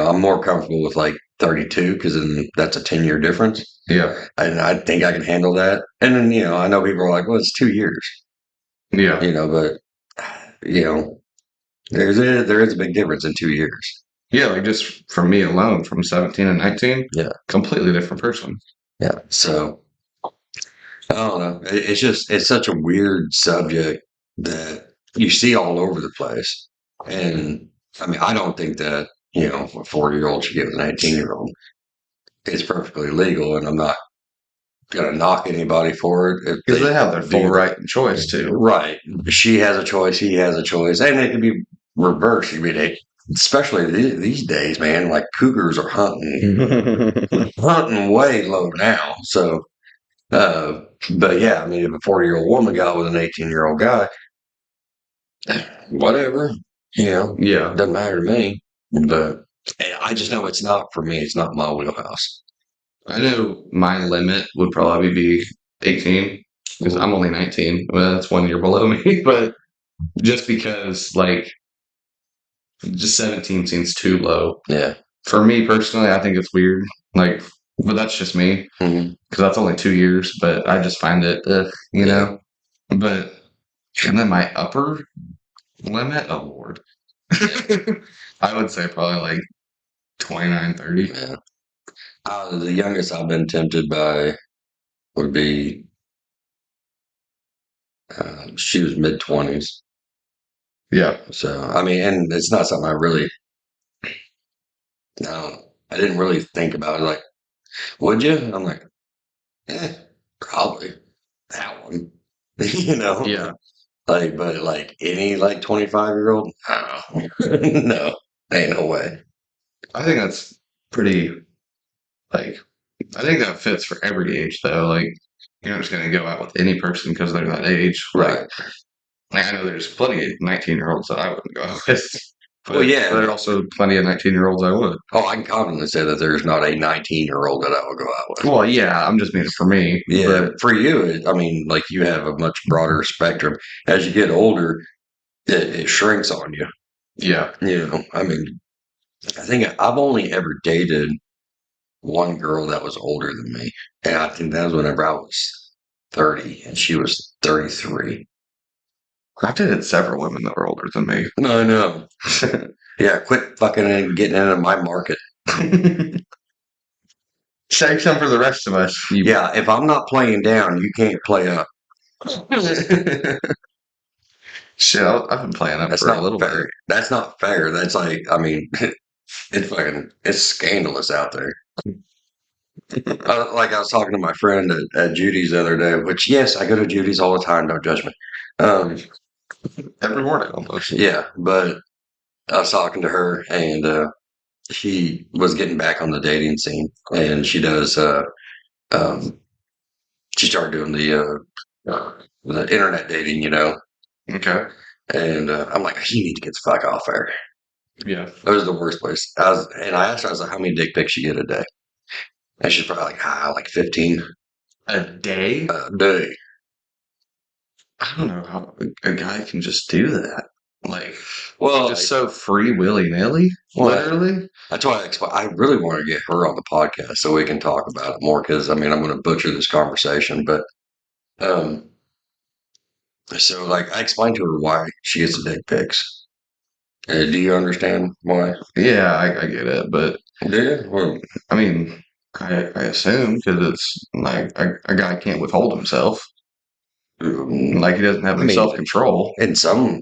B: I'm more comfortable with like 32 because then that's a 10-year difference,
A: yeah,
B: and I think I can handle that. And then I know people are like, well, it's 2 years,
A: yeah,
B: but you know, there is a big difference in 2 years.
A: yeah. Like just for me alone, from 17 and 19,
B: Yeah,
A: completely different person.
B: yeah. So I don't know. It's such a weird subject that you see all over the place. And I mean, I don't think that, a 40-year-old should get with an 18-year-old. It's perfectly legal, and I'm not going to knock anybody for it if
A: Because
B: they
A: they have their full
B: do that.
A: right and choice too.
B: Right. She has a choice, he has a choice, and it can be reversed. I mean, especially these days, man, like cougars are hunting way low now. So, uh, but yeah, I mean, if a 40-year-old woman got with an 18-year-old guy, whatever,
A: Yeah,
B: doesn't matter to me. But I just know it's not for me. It's not my wheelhouse.
A: I know my limit would probably be 18 because I'm only 19. Well, that's 1 year below me, but just because like just 17 seems too low.
B: Yeah.
A: For me personally, I think it's weird. Like, but that's just me
B: Hmm.
A: because that's only 2 years, but I just find it, you
B: Yeah.
A: know. But and then my upper limit, oh Lord, I would say probably like 29, 30.
B: Yeah. The youngest I've been tempted by would be she was mid 20s.
A: Yeah,
B: So I mean, and it's not something I really, no, I didn't really think about it. Like, would you? I'm like, probably that one. you know,
A: yeah.
B: like, but like any like 25-year-old, no, ain't no way.
A: I think that's pretty like I think that fits for every age, though. Like, you're not just going to go out with any person because they're that age.
B: Right.
A: Like, I know there's plenty of 19-year-olds that I wouldn't go out with,
B: Well,
A: but
B: yeah.
A: there are also plenty of 19-year-olds I would.
B: Oh, I can confidently say that there's not a 19-year-old that I would go out with.
A: Well, yeah, I'm just meaning for me,
B: Yeah,
A: but
B: for you, I mean, like you have a much broader spectrum. As you get older, it shrinks on you.
A: yeah,
B: I mean, I think I've only ever dated one girl that was older than me, and I think that was whenever I was 30 and she was 33.
A: I've dated several women that were older than me.
B: No, no, yeah, quit fucking and getting into my market.
A: Save some for the rest of us.
B: Yeah, if I'm not playing down, you can't play up.
A: Shit, I've been playing up
B: That's
A: for a
B: not
A: little bit.
B: fair. That's not fair. That's like, I mean, it's scandalous out there. Like I was talking to my friend at Judy's the other day, which yes, I go to Judy's all the time. Don't judge me. Um,
A: Every morning almost.
B: yeah, but I was talking to her, and she was getting back on the dating scene, and she does. Um, she started doing the internet dating,
A: Okay.
B: and I'm like, you need to get the fuck off there.
A: Yeah.
B: That was the worst place. And I asked her, I was like, how many dick pics you get a day? And she's probably like 15
A: A day?
B: a day.
A: I don't know how a guy can just do that. Like,
B: Well,
A: just so free willy nilly,
B: well,
A: literally.
B: that's why I really want to get her on the podcast so we can talk about it more. Because I mean, I'm going to butcher this conversation, but um, so like I explained to her why she gets the dick pics. Do you understand why?
A: Yeah, I get it, but
B: Do you? Well,
A: I mean, I assume because it's like a guy can't withhold himself. Like he doesn't have
B: I
A: any
B: mean,
A: self control.
B: in some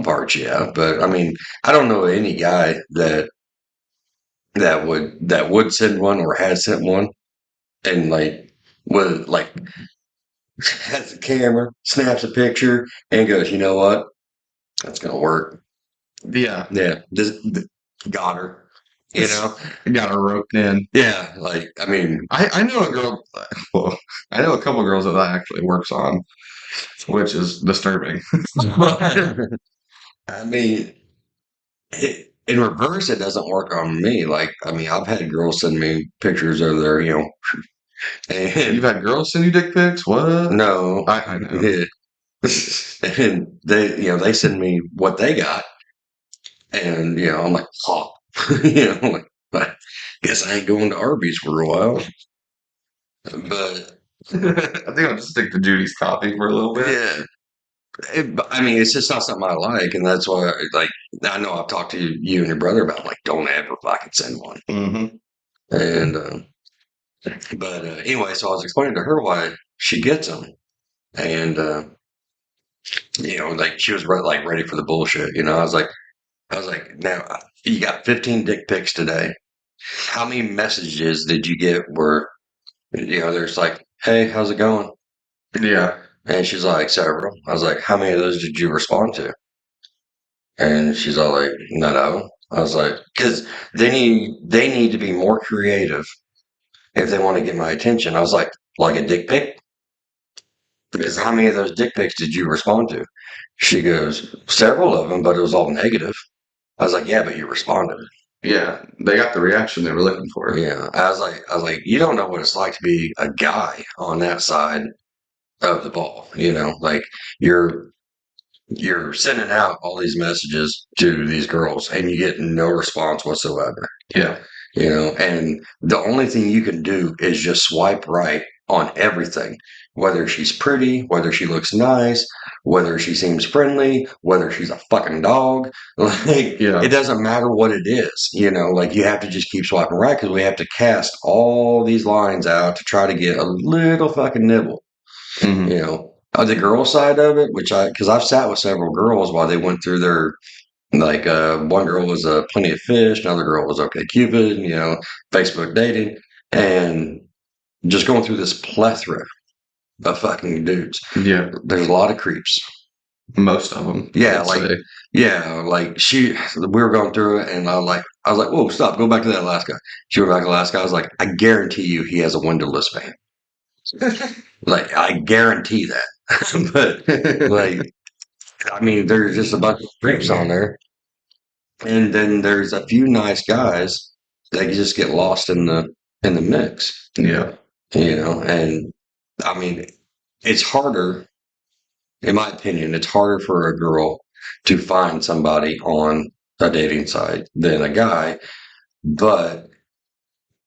B: parts, yeah, but I mean, I don't know any guy that would send one or has sent one and like would like has the camera, snaps a picture, and goes, you know what? That's gonna work.
A: Yeah,
B: Yeah, just got her. You
A: it's
B: know?
A: got her roped in.
B: Yeah, like I mean,
A: I know a girl. Well, I know a couple girls that actually works on, which is disturbing.
B: I mean, in reverse, it doesn't work on me. Like, I mean, I've had girls send me pictures of their,
A: You've
B: and
A: had girls send you dick pics? What?
B: no,
A: I know.
B: yeah. And they send me what they got, and I'm like, oh, like, I guess I ain't going to Arby's for a while. But
A: I think I'll just stick to Judy's coffee for a little bit.
B: yeah, I mean, it's just not something I like, and that's why, like, I know I've talked to you and your brother about, like, don't ever fucking send one.
A: Hmm.
B: And but anyway, so I was explaining to her why she gets them, and like she was like ready for the bullshit. I was like, now you got 15 dick pics today. How many messages did you get where there's like, hey, how's it going?
A: Yeah.
B: And she's like, several. I was like, how many of those did you respond to? And she's all like, no. I was like, because they need to be more creative if they want to get my attention. I was like a dick pic? Because how many of those dick pics did you respond to? She goes, several of them, but it was all negative. I was like, yeah, but you responded.
A: Yeah. They got the reaction they were looking for.
B: Yeah. I was like, you don't know what it's like to be a guy on that side of the ball. Like you're you're sending out all these messages to these girls and you get no response whatsoever.
A: Yeah.
B: And the only thing you can do is just swipe right on everything, whether she's pretty, whether she looks nice, whether she seems friendly, whether she's a fucking dog. Like,
A: Yeah.
B: it doesn't matter what it is, like you have to just keep swiping right because we have to cast all these lines out to try to get a little fucking nibble,
A: Hmm.
B: On the girl side of it, because I've sat with several girls while they went through their like one girl was Plenty of Fish, another girl was Okay Cupid, Facebook dating, and just going through this plethora of fucking dudes.
A: Yeah.
B: There's a lot of creeps.
A: Most of them.
B: Yeah,
A: I'd
B: like
A: say.
B: we were going through it, and I was like, whoa, stop, go back to that last guy. She went back to the last guy. I was like, I guarantee you, he has a windowless van. Like, I guarantee that. But like, I mean, there's just a bunch of creeps on there. And then there's a few nice guys that just get lost in the mix,
A: Yeah.
B: and I mean, it's harder, in my opinion, it's harder for a girl to find somebody on a dating site than a guy, but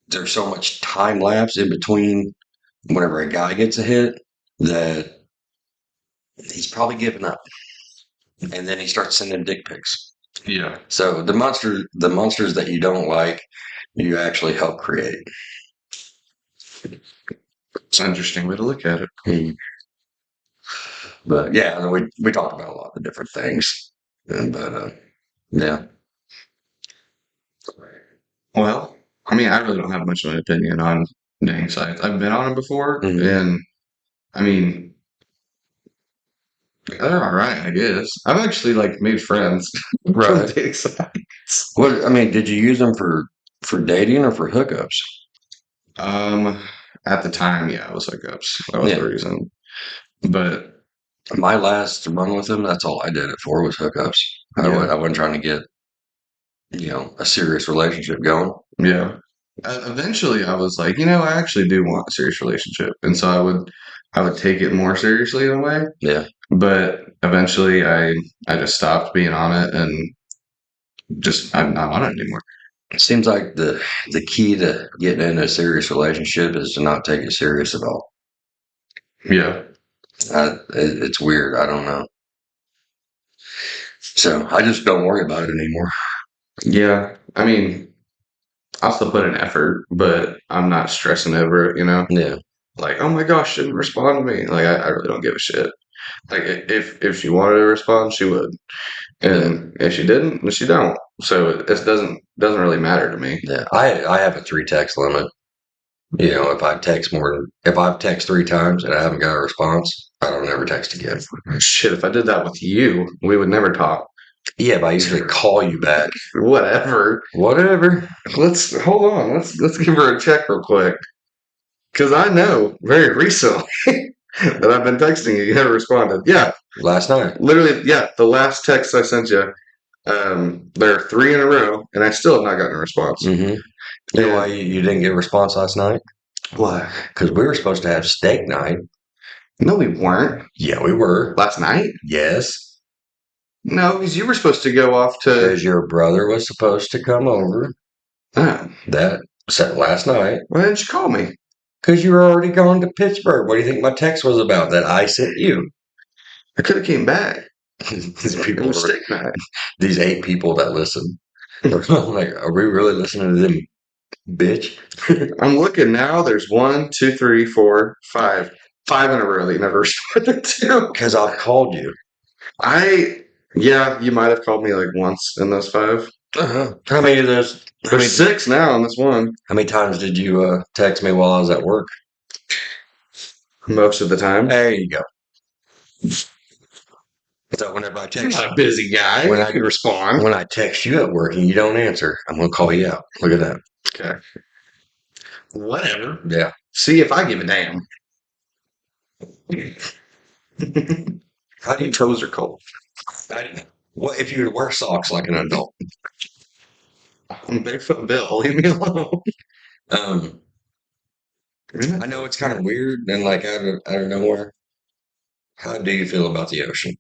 B: there's so much time lapse in between whenever a guy gets a hit that he's probably given up. And then he starts sending dick pics.
A: Yeah.
B: So the monsters that you don't like, you actually help create.
A: It's an interesting way to look at it.
B: Mm. But yeah, we talked about a lot of different things. But yeah.
A: Well, I mean, I really don't have much of an opinion on dating sites. I've been on them before,
B: Mhm.
A: and I mean, they're all right, I guess. I've actually like made friends from
B: Right.
A: dating sites.
B: What I mean, did you use them for dating or for hookups?
A: Um, at the time, yeah, it was hookups. That was the
B: Yeah.
A: reason. But
B: My last run with them, that's all I did it for was hookups.
A: yeah,
B: I wasn't trying to get, a serious relationship going.
A: yeah. Eventually, I was like, I actually do want a serious relationship, and so I would take it more seriously in a way.
B: Yeah.
A: But eventually, I just stopped being on it, and just I'm not on it anymore.
B: It seems like the key to getting into a serious relationship is to not take it serious at all.
A: Yeah,
B: It's weird. I don't know. So I just don't worry about it anymore.
A: yeah. I mean, I'll still put in effort, but I'm not stressing over it.
B: Yeah.
A: Like, oh my gosh, she didn't respond to me. Like, I really don't give a shit. Like, if she wanted to respond, she would,
B: Yeah.
A: and if she didn't, then she don't. So it doesn't really matter to me.
B: Yeah. I have a 3 text limit. If I've text 3 times and I haven't got a response, I don't ever text again.
A: Shit, if I did that with you, we would never talk.
B: Yeah, but I usually call you back.
A: Whatever.
B: Whatever.
A: Let's hold on. Let's give her a check real quick, because I know very recently that I've been texting you. You never responded. Yeah,
B: Last night.
A: literally. Yeah, the last text I sent you. There are 3 in a row, and I still have not gotten a response.
B: Mm-hmm. You know why you didn't get a response last night?
A: Why?
B: Because we were supposed to have steak night.
A: No, we weren't.
B: Yeah, we were.
A: Last night?
B: Yes.
A: No, because you were supposed to go off to.
B: Because your brother was supposed to come over.
A: Oh,
B: That said last night.
A: why didn't you call me?
B: Because you were already gone to Pittsburgh. What do you think my text was about that I sent you?
A: I could have came back.
B: These
A: It
B: people,
A: was steak night.
B: these 8 people that listen. I'm like, are we really listening to them, bitch?
A: I'm looking now. There's 1, 2, 3, 4, 5. 5 in a row that you never responded to.
B: Because I've called you.
A: Yeah, you might have called me like once in those 5.
B: How many of those?
A: There's 6 now on this one.
B: How many times did you text me while I was at work?
A: Most of the time.
B: There you go. So whenever I
A: I'm
B: text
A: not a busy guy.
B: When
A: I
B: I-
A: can respond.
B: when I text you at work and you don't answer, I'm gonna call you out. Look at that.
A: Okay. Whatever.
B: Yeah.
A: See if I give a damn.
B: How do you?
A: Toes are cold.
B: What if you would wear socks like an adult?
A: I'm Barefoot Bill. Leave me alone.
B: Um, I know it's kind of weird and like out of nowhere. How do you feel about the ocean?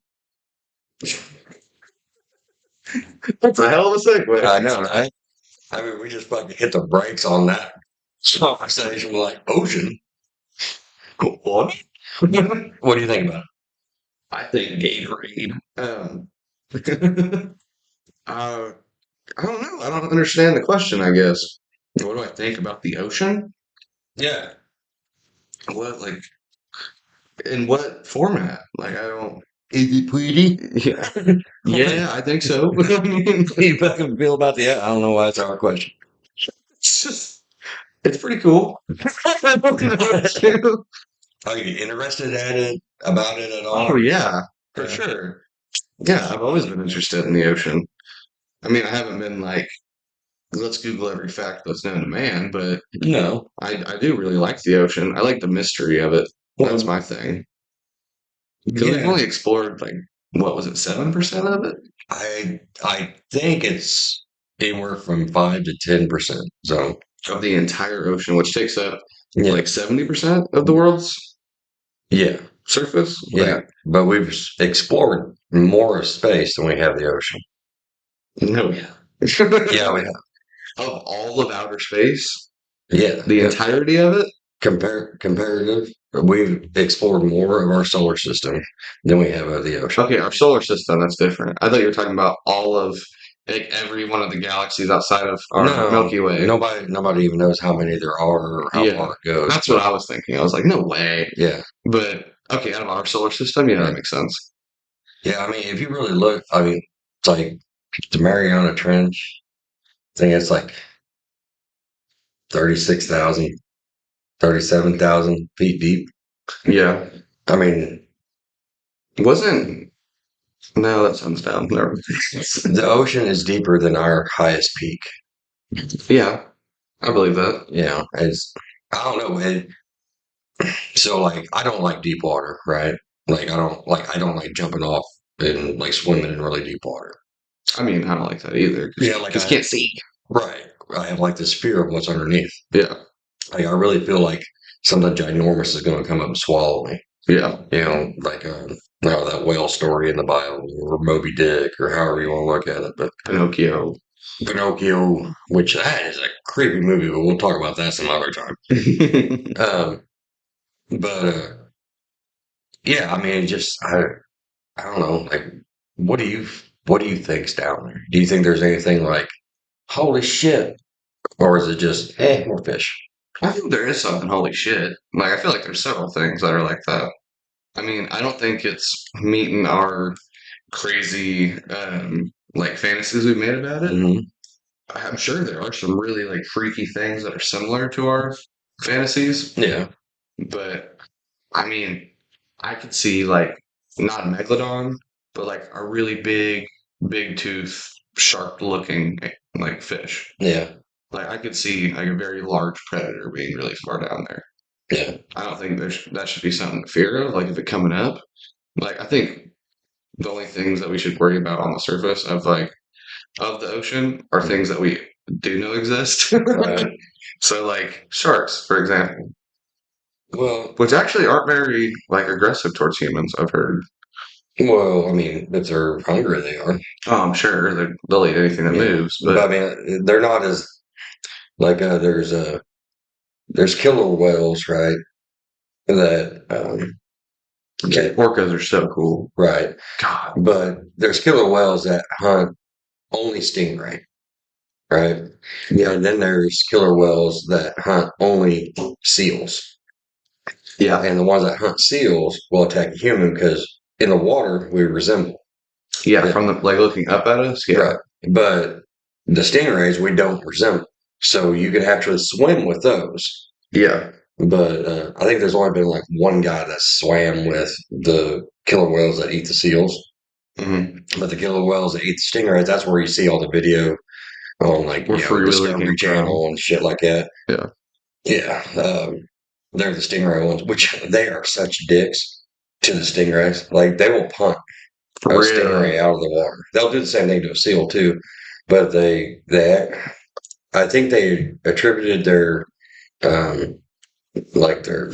A: That's a hell of a segue.
B: I know, right? I mean, we just fucking hit the brakes on that conversation. We're like, ocean? What? What do you think about it?
A: I think Gatorade. I don't know. I don't understand the question, I guess. What do I think about the ocean?
B: Yeah.
A: What, like, in what format? Like, I don't.
B: Is it pretty?
A: Yeah. Yeah, I think so. I mean,
B: How do you fucking feel about the? I don't know why it's our question.
A: it's just, it's pretty cool.
B: Are you interested about it at all?
A: Oh, yeah, for
B: Yeah.
A: sure. Yeah, I've always been interested in the ocean. I mean, I haven't been like, let's Google every fact that's known to man, but
B: No.
A: I do really like the ocean. I like the mystery of it. That's my thing. Because we've
B: Yeah.
A: only explored like, what was it, 7% of it?
B: I think it's anywhere from 5 to 10%. So
A: Of the entire ocean, which takes up
B: yeah,
A: like 70% of the world's
B: yeah,
A: surface.
B: yeah.
A: Like,
B: But we've explored more of space than we have the ocean.
A: no, yeah.
B: Yeah, we have.
A: Of all of outer space,
B: Yeah,
A: the entirety of it.
B: comparative. We've explored more of our solar system than we have of the ocean.
A: Okay, our solar system, that's different. I thought you were talking about all of like every one of the galaxies outside of our
B: No,
A: Milky Way.
B: nobody even knows how many there are or how
A: Yeah,
B: far it goes.
A: that's what
B: But
A: I was thinking. I was like, no way.
B: yeah,
A: But okay, out of our solar system, yeah, that
B: yeah,
A: makes sense.
B: yeah. I mean, if you really look, I mean, it's like the Mariana Trench. I think it's like 36,000, 37,000 feet deep.
A: Yeah,
B: I mean,
A: wasn't no, that sounds dumb. Never.
B: the ocean is deeper than our highest peak.
A: Yeah, I believe that.
B: You know, it's I don't know. So like, I don't like deep water, right? Like, I don't like jumping off and like swimming in really deep water.
A: I mean, I don't like that either
B: Yeah, like
A: because you can't see.
B: right. I have like this fear of what's underneath.
A: Yeah,
B: Like, I really feel like something ginormous is going to come up and swallow me.
A: yeah,
B: You know, like that whale story in the Bible, or Moby Dick, or however you want to look at it. But
A: Pinocchio.
B: Pinocchio, which that is a creepy movie, but we'll talk about that some other time. Um, but yeah, I mean, just I don't know, like, what do you what do you think's down there? Do you think there's anything like holy shit, or is it just more fish?
A: I think there is something. Holy shit! Like I feel like there's several things that are like that. I mean, I don't think it's meeting our crazy like fantasies we've made about it.
B: Hmm.
A: I'm sure there are some really like freaky things that are similar to our fantasies,
B: Yeah,
A: but I mean, I could see like not a megalodon, but like a really big tooth, shark looking like fish.
B: yeah,
A: Like I could see like a very large predator being really far down there.
B: yeah.
A: I don't think that should be something to fear of. Like if it coming up, like I think the only things that we should worry about on the surface of like of the ocean are things that we do know exist.
B: Right.
A: So like sharks, for example,
B: Well,
A: which actually aren't very like aggressive towards humans. I've heard.
B: well, I mean, if they're hungry, they are.
A: Oh, I'm sure they'll eat anything that
B: Yeah,
A: moves,
B: but I
A: but
B: mean, they're not as like there's killer whales, right? That
A: okay,
B: that
A: orcas are so cool.
B: right,
A: God,
B: but there's killer whales that hunt only stingray, right?
A: yeah,
B: And then there's killer whales that hunt only seals.
A: yeah,
B: And the ones that hunt seals will attack a human because in the water we resemble.
A: yeah.
B: Yeah,
A: From the like looking up at us, yeah,
B: right. But the stingrays we don't resemble. So you can actually swim with those.
A: yeah.
B: But I think there's only been like one guy that swam with the killer whales that eat the seals.
A: Hmm.
B: But the killer whales that eat the stingrays, that's where you see all the video on like,
A: Where Free Willy
B: Discovery
A: came from.
B: Channel and shit like that.
A: Yeah,
B: Yeah. They're the stingray ones, which they are such dicks to the stingrays. Like they will punt
A: for
B: a
A: real.
B: stingray out of the water. They'll do the same thing to a seal too, but they I think they attributed their um like their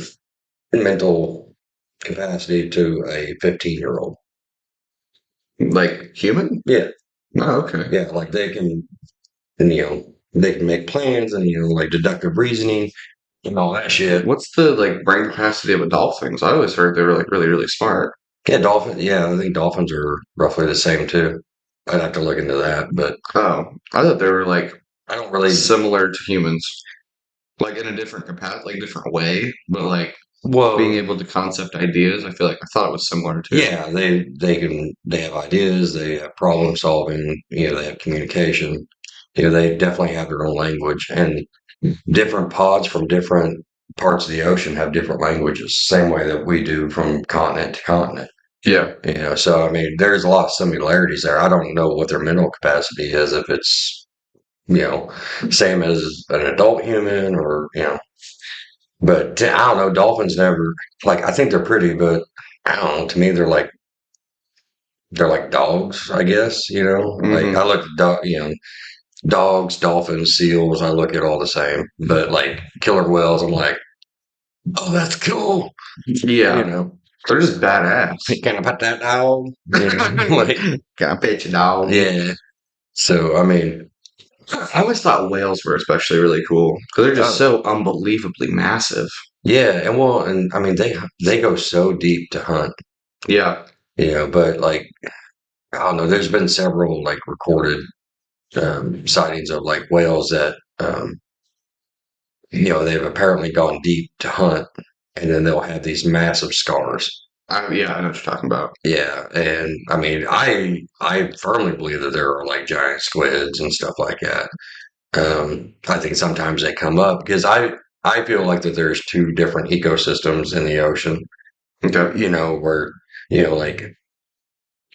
B: mental capacity to a 15-year-old.
A: Like human?
B: Yeah,
A: Oh, okay.
B: yeah, like and, they can make plans and like deductive reasoning and all that shit.
A: What's the like brain capacity of a dolphin? 'Cause I always heard they were like really smart.
B: Yeah, dolphin. Yeah, I think dolphins are roughly the same too. I'd have to look into that, but
A: Oh, I thought they were like
B: I don't really.
A: similar to humans, like in a different capacity, like different way, but like being
B: Well,
A: able to concept ideas. I feel like I thought it was similar too.
B: yeah, they have ideas, they have problem solving, they have communication. They definitely have their own language, and different pods from different parts of the ocean have different languages, same way that we do from continent to continent.
A: Yeah.
B: So I mean, there's a lot of similarities there. I don't know what their mental capacity is, if it's you know same as an adult human, or but I don't know. Dolphins never like. I think they're pretty, but I don't know. To me, they're like dogs. I guess Like I
A: Hmm.
B: look at dogs, dolphins, seals. I look at all the same. But like killer whales, I'm like, oh, that's cool. You
A: Yeah.
B: know,
A: They're just badass.
B: can I pet that dog? Like
A: Can I pet your dog?
B: yeah. So I mean,
A: I always thought whales were especially really cool because they're just
B: uh,
A: so unbelievably massive.
B: yeah, and I mean they go so deep to hunt.
A: Yeah.
B: But like I don't know. There's been several like recorded. sightings of like whales that they've apparently gone deep to hunt, and then they'll have these massive scars.
A: Yeah, I know what you're talking about.
B: Yeah, and I mean, I firmly believe that there are like giant squids and stuff like that. I think sometimes they come up because I feel like that there's two different ecosystems in the ocean.
A: Okay.
B: Where like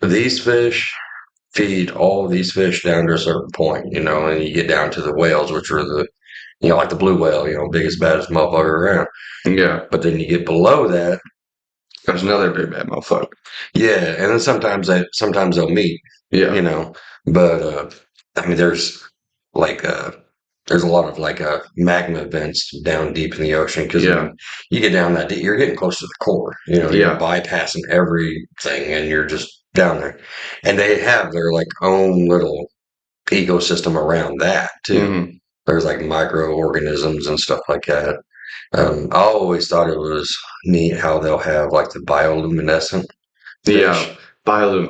B: these fish feed all of these fish down to a certain point, and you get down to the whales, which are like the blue whale, biggest, baddest motherfucker around.
A: Yeah.
B: But then you get below that,
A: There's another big bad motherfucker.
B: yeah, and then sometimes they'll meet,
A: Yeah.
B: But I mean, like there's a lot of like magma vents down deep in the ocean because
A: Yeah.
B: when you get down that deep, you're getting close to the core. You're
A: Yeah.
B: bypassing everything, and you're just down there. And they have their like own little ecosystem around that too.
A: Mhm.
B: There's like microorganisms and stuff like that. I always thought it was neat how they'll have like the bioluminescent
A: Yeah.
B: fish.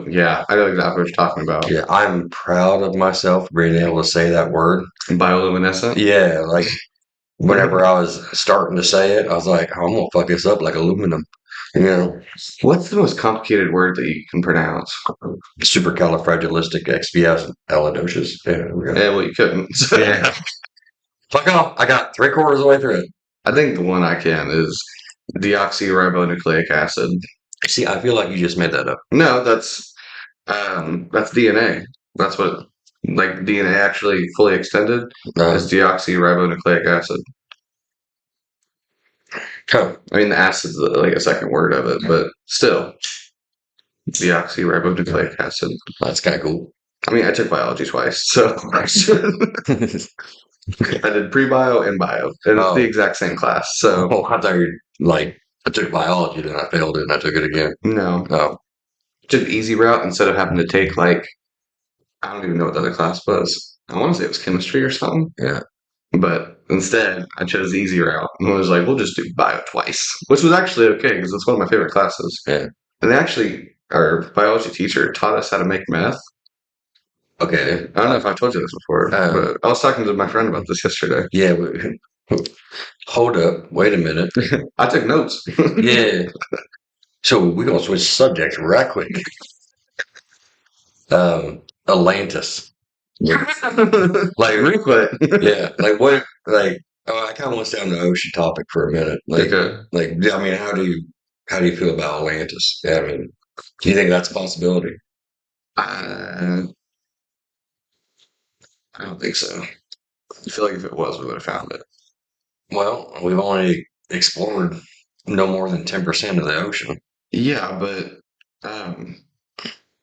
A: Yeah, I know exactly what you're talking about.
B: Yeah, I'm proud of myself for being able to say that word.
A: Bioluminescent.
B: Yeah, like whenever I was starting to say it, I was like, I'm gonna fuck this up like aluminum. You know,
A: What's the most complicated word that you can pronounce?
B: supercalifragilisticexpialidocious. Yeah, there we go.
A: Yeah, well, you couldn't.
B: Yeah, fuck off. I got three-quarters of the way through it.
A: I think the one I can is deoxyribonucleic acid.
B: See, I feel like you just made that up.
A: No, that's DNA. That's what like DNA actually fully extended
B: Uh,
A: is deoxyribonucleic acid.
B: oh,
A: I mean, the acid's like a second word of it, but still, deoxyribonucleic acid.
B: that's kind of cool.
A: I mean, I took biology twice, so I did pre-bio and bio, and it's the
B: Oh,
A: exact same class. So
B: oh, I thought you like I took biology, then I failed it, and I took it again.
A: no,
B: Oh,
A: took the easy route instead of having to take like I don't even know what the other class was. I want to say it was chemistry or something.
B: yeah.
A: But instead, I chose the easy route and was like, we'll just do bio twice, which was actually okay because it's one of my favorite classes.
B: Yeah.
A: And they actually, our biology teacher taught us how to make meth.
B: Okay.
A: I don't know if I've told you this before, but I was talking to my friend about this yesterday.
B: Yeah. Hold up. Wait a minute.
A: I took notes.
B: Yeah. So we're gonna switch subjects right quick. Atlantis.
A: Like real quick.
B: Yeah. Like what? Like I kind of want to stay on the ocean topic for a minute.
A: Okay.
B: I mean, how do you feel about Atlantis? Yeah, I mean, do you think that's a possibility?
A: Uh, I don't think so. I feel like if it was, we would have found it.
B: Well, we've only explored no more than 10% of the ocean.
A: Yeah, but um,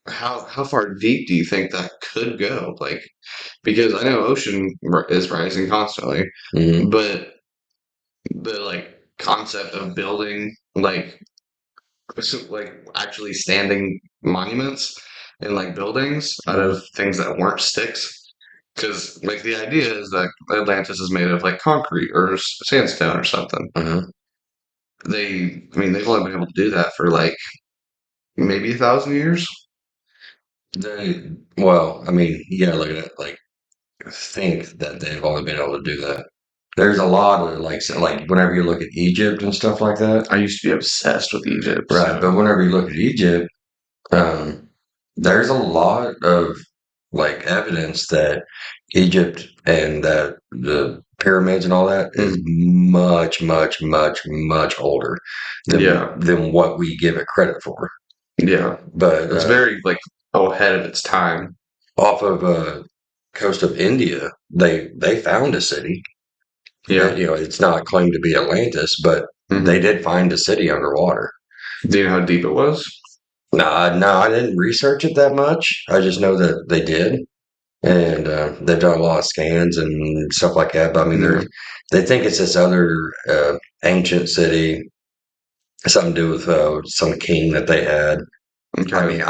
A: how far deep do you think that could go? Like, because I know is rising constantly,
B: Mhm.
A: but the like concept of building like actually standing monuments and like buildings out of things that weren't sticks. Because like the idea is that Atlantis is made of like concrete or sandstone or something.
B: Mhm.
A: I mean, they've only been able to do that for like maybe 1,000 years.
B: Well, I mean, you gotta look at it like think that they've only been able to do that. There's a lot of like whenever you look at Egypt and stuff like that,
A: I used to be obsessed with Egypt.
B: right? But whenever you look at Egypt, um, there's a lot of like evidence that Egypt and that the pyramids and all that is much, much, much, much older
A: Yeah,
B: than what we give it credit for.
A: yeah.
B: But
A: It's very like ahead of its time.
B: off of coast of India, they found a city.
A: Yeah.
B: It's not claimed to be Atlantis, but they
A: Hmm.
B: did find a city underwater.
A: Do you know how deep it was?
B: No, I didn't research it that much. I just know that they did, and they've done a lot of scans and stuff like that. But I mean,
A: Yeah.
B: they think it's this other ancient city, something to do with some king that they had. I
A: Okay.
B: mean,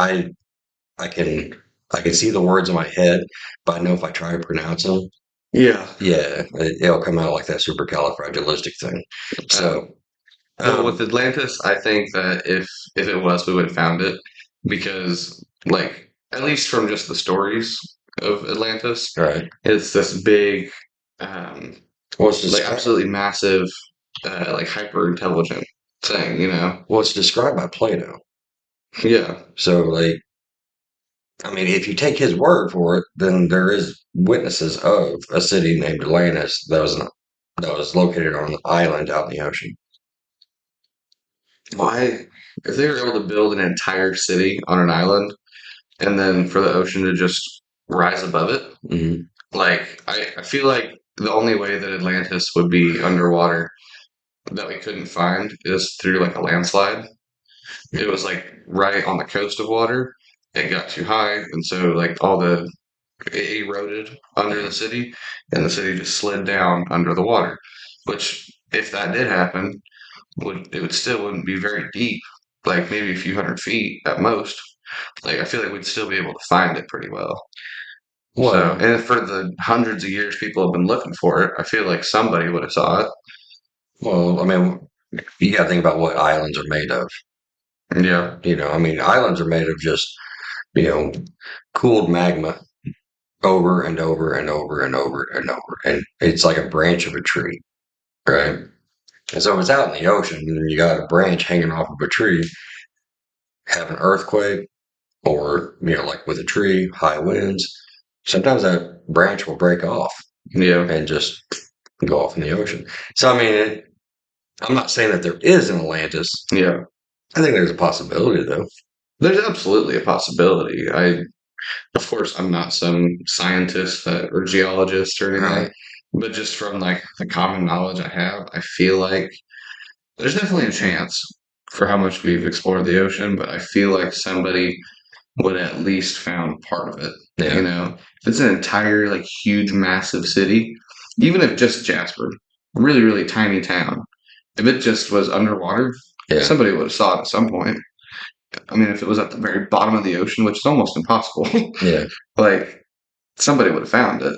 B: I can see the words in my head, but I know if I try to pronounce them,
A: Yeah.
B: yeah, it'll come out like that supercalifragilistic thing.
A: Uh,
B: So,
A: well, with
B: um,
A: Atlantis, I think that if it was, we would have found it because, like, at least from just the stories of Atlantis.
B: Right.
A: It's this big, um,
B: What's
A: like
B: described?
A: absolutely massive, like hyper intelligent thing, you know?
B: What's described by Plato.
A: Yeah.
B: So, like, I mean, if you take his word for it, then there is witnesses of a city named Atlantis that was located on an island out in the ocean.
A: Why, if they were able to build an entire city on an island and then for the ocean to just rise above it,
B: Mm-hmm.
A: like, I feel like the only way that Atlantis would be underwater that we couldn't find is through like a landslide. It was like right on the coast of water. It got too high, and so like all the it eroded under the city, and the city just slid down under the water. Which, if that did happen, would still wouldn't be very deep, like maybe a few hundred feet at most. Like I feel like we'd still be able to find it pretty well. So,
B: Well,
A: and for the hundreds of years people have been looking for it, I feel like somebody would have saw it.
B: I mean, you got to think about what islands are made of.
A: Yeah,
B: I mean, islands are made of just, you know, cooled magma over and over and over and over and over. And it's like a branch of a tree, right? And so it's out in the ocean, and you got a branch hanging off of a tree, have an earthquake, or, like with a tree, high winds. Sometimes that branch will break off
A: yeah,
B: and just go off in the ocean. So, I mean, I'm not saying that there is an Atlantis.
A: yeah.
B: I think there's a possibility, though.
A: There's absolutely a possibility. Of course, I'm not some scientist or geologist or anything,
B: Right.
A: but just from like the common knowledge I have, I feel like there's definitely a chance for how much we've explored the ocean, but I feel like somebody would at least found part of it. You
B: Yeah.
A: know, if it's an entire like huge, massive city, even if just Jasper, a really, really tiny town, if it just was underwater,
B: Yeah.
A: somebody would have saw it at some point. I mean, if it was at the very bottom of the ocean, which is almost impossible,
B: Yeah.
A: like somebody would have found it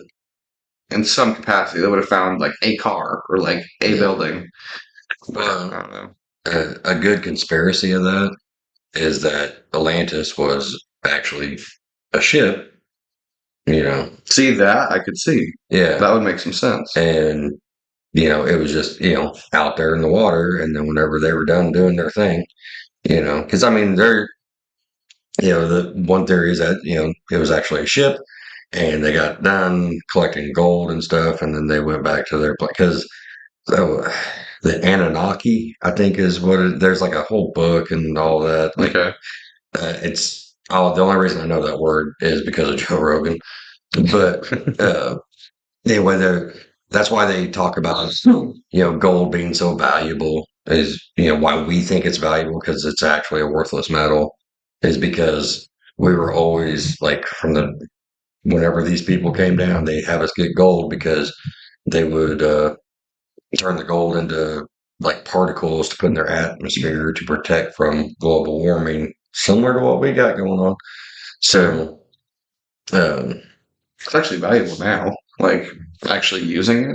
A: in some capacity. They would have found like a car or like a
B: Yeah.
A: building. But
B: Well,
A: I don't know.
B: a good conspiracy of that is that Atlantis was actually a ship, you know.
A: See that I could see.
B: Yeah.
A: That would make some sense.
B: And, it was just, out there in the water. And then whenever they were done doing their thing, because I mean, the one theory is that, it was actually a ship and they got done collecting gold and stuff. And then they went back to their place. Because the Anunnaki, I think, is there's like a whole book and all that. Like,
A: Okay.
B: the only reason I know that word is because of Joe Rogan. But anyway, that's why they talk about gold being so valuable is why we think it's valuable because it's actually a worthless metal is because we were always like from the whenever these people came down they have us get gold because they would turn the gold into like particles to put in their atmosphere to protect from global warming, similar to what we got going on.
A: Sure.
B: So, um,
A: It's actually valuable now. Like actually using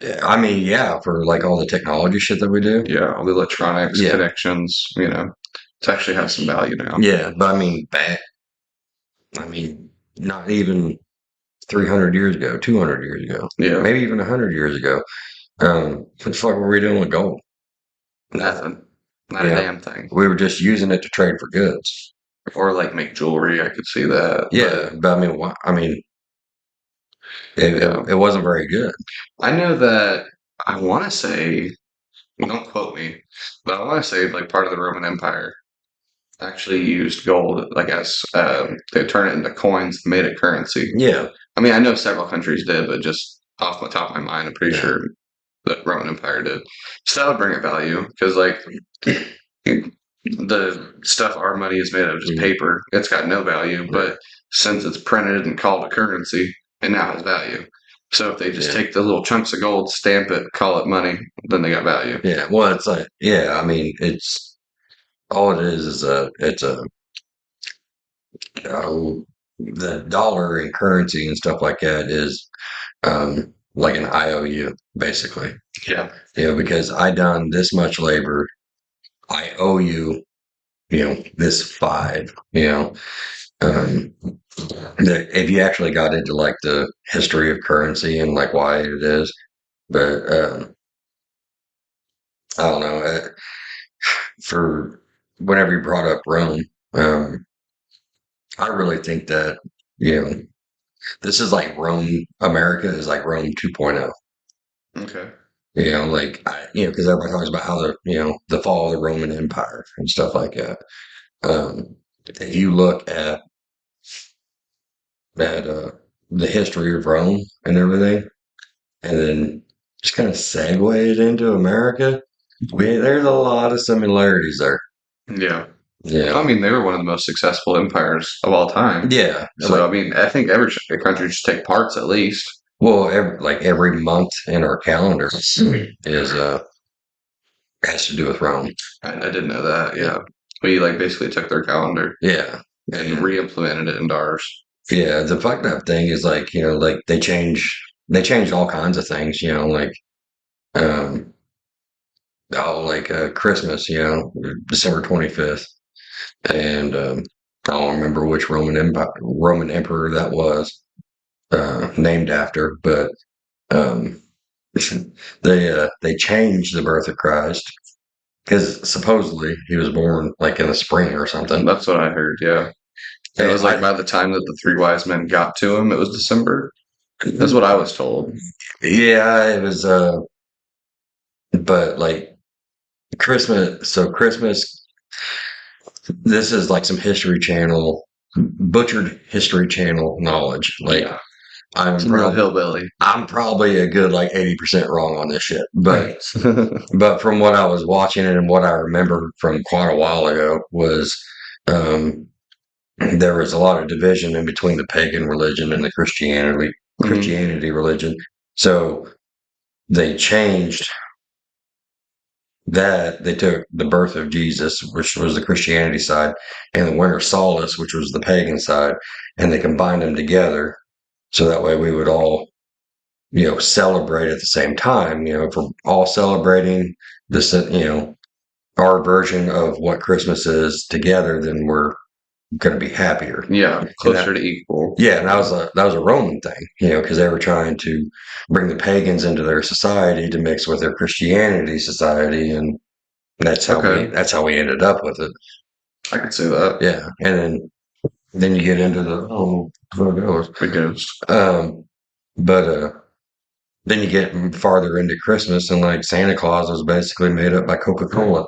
A: it.
B: I mean, yeah, for like all the technology shit that we do.
A: Yeah, all the electronics,
B: Yeah,
A: connections, it actually has some value now.
B: yeah, but I mean, not even 300 years ago, 200 years ago,
A: Yeah.
B: maybe even 100 years ago. What the fuck were we doing with gold?
A: Nothing. Not a
B: Yeah,
A: damn thing.
B: we were just using it to trade for goods.
A: Or like make jewelry, I could see that.
B: Yeah,
A: But
B: but I mean,
A: yeah.
B: it wasn't very good.
A: I know that I wanna say, don't quote me, but I wanna say like part of the Roman Empire actually used gold like as they turn it into coins, made it currency.
B: Yeah,
A: I mean, I know several countries did, but just off the top of my mind, I'm pretty
B: yeah,
A: sure the Roman Empire did. So that would bring it value because, like, the stuff our money is made of just
B: mhm,
A: paper. It's got no value,
B: yeah,
A: but since it's printed and called a currency, it now has value. So if they just
B: yeah,
A: take the little chunks of gold, stamp it, call it money, then they got value.
B: yeah. Well, it's like, yeah, I mean, it's all it is it's the dollar and currency and stuff like that is like an IOU, basically.
A: Yeah.
B: Because I done this much labor, I owe you, this five. Um, if you actually got into like the history of currency and like why it is, but I don't know. For whenever you brought up Rome, um, I really think that you know this is like Rome. America is like Rome 2.0.
A: Okay.
B: Like because everybody talks about how the fall of the Roman Empire and stuff like that. If you look at the history of Rome and everything, and then just kind of segue it into America, there's a lot of similarities there.
A: Yeah. I
B: Yeah,
A: mean, they were one of the most successful empires of all time.
B: yeah.
A: So,
B: Like,
A: I mean, I think every country should take parts at least.
B: well, every month in our calendar is has to do with Rome.
A: I didn't know that.
B: Yeah,
A: Yeah. We like basically took their calendar
B: yeah,
A: and
B: and
A: re-implemented it into ours.
B: yeah. The fucked up thing is like like they changed all kinds of things. Like um, Christmas. December 25th, and I don't remember which Roman emperor that was named after, but um, they changed the birth of Christ because supposedly he was born like in the spring or something.
A: That's what I heard. Yeah. And it
B: And
A: was like by the time that the three wise men got to him, it was December. That's what I was told.
B: yeah, it was. But like Christmas, so Christmas. This is like some History Channel, butchered History Channel knowledge. Like
A: Yeah.
B: I'm
A: Some real
B: probably
A: hillbilly.
B: I'm probably a good like 80% wrong on this shit, but
A: Right.
B: but from what I was watching and what I remember from quite a while ago was um, there was a lot of division in between the pagan religion and the
A: Hmm.
B: Christianity religion. So they changed that. They took the birth of Jesus, which was the Christianity side, and the winter solace, which was the pagan side, and they combined them together. So that way we would all celebrate at the same time. If we're all celebrating this, our version of what Christmas is together, then we're going to be happier.
A: Yeah.
B: And
A: Closer to equal.
B: yeah, and
A: Yeah.
B: that was a Roman thing, because they were trying to bring the pagans into their society to mix with their Christianity society, and
A: Okay.
B: that's how we ended up with it.
A: I could see that.
B: Yeah, and then you get into the who knows,
A: The ghost.
B: but then you get farther into Christmas, and like Santa Claus was basically made up by Coca Cola.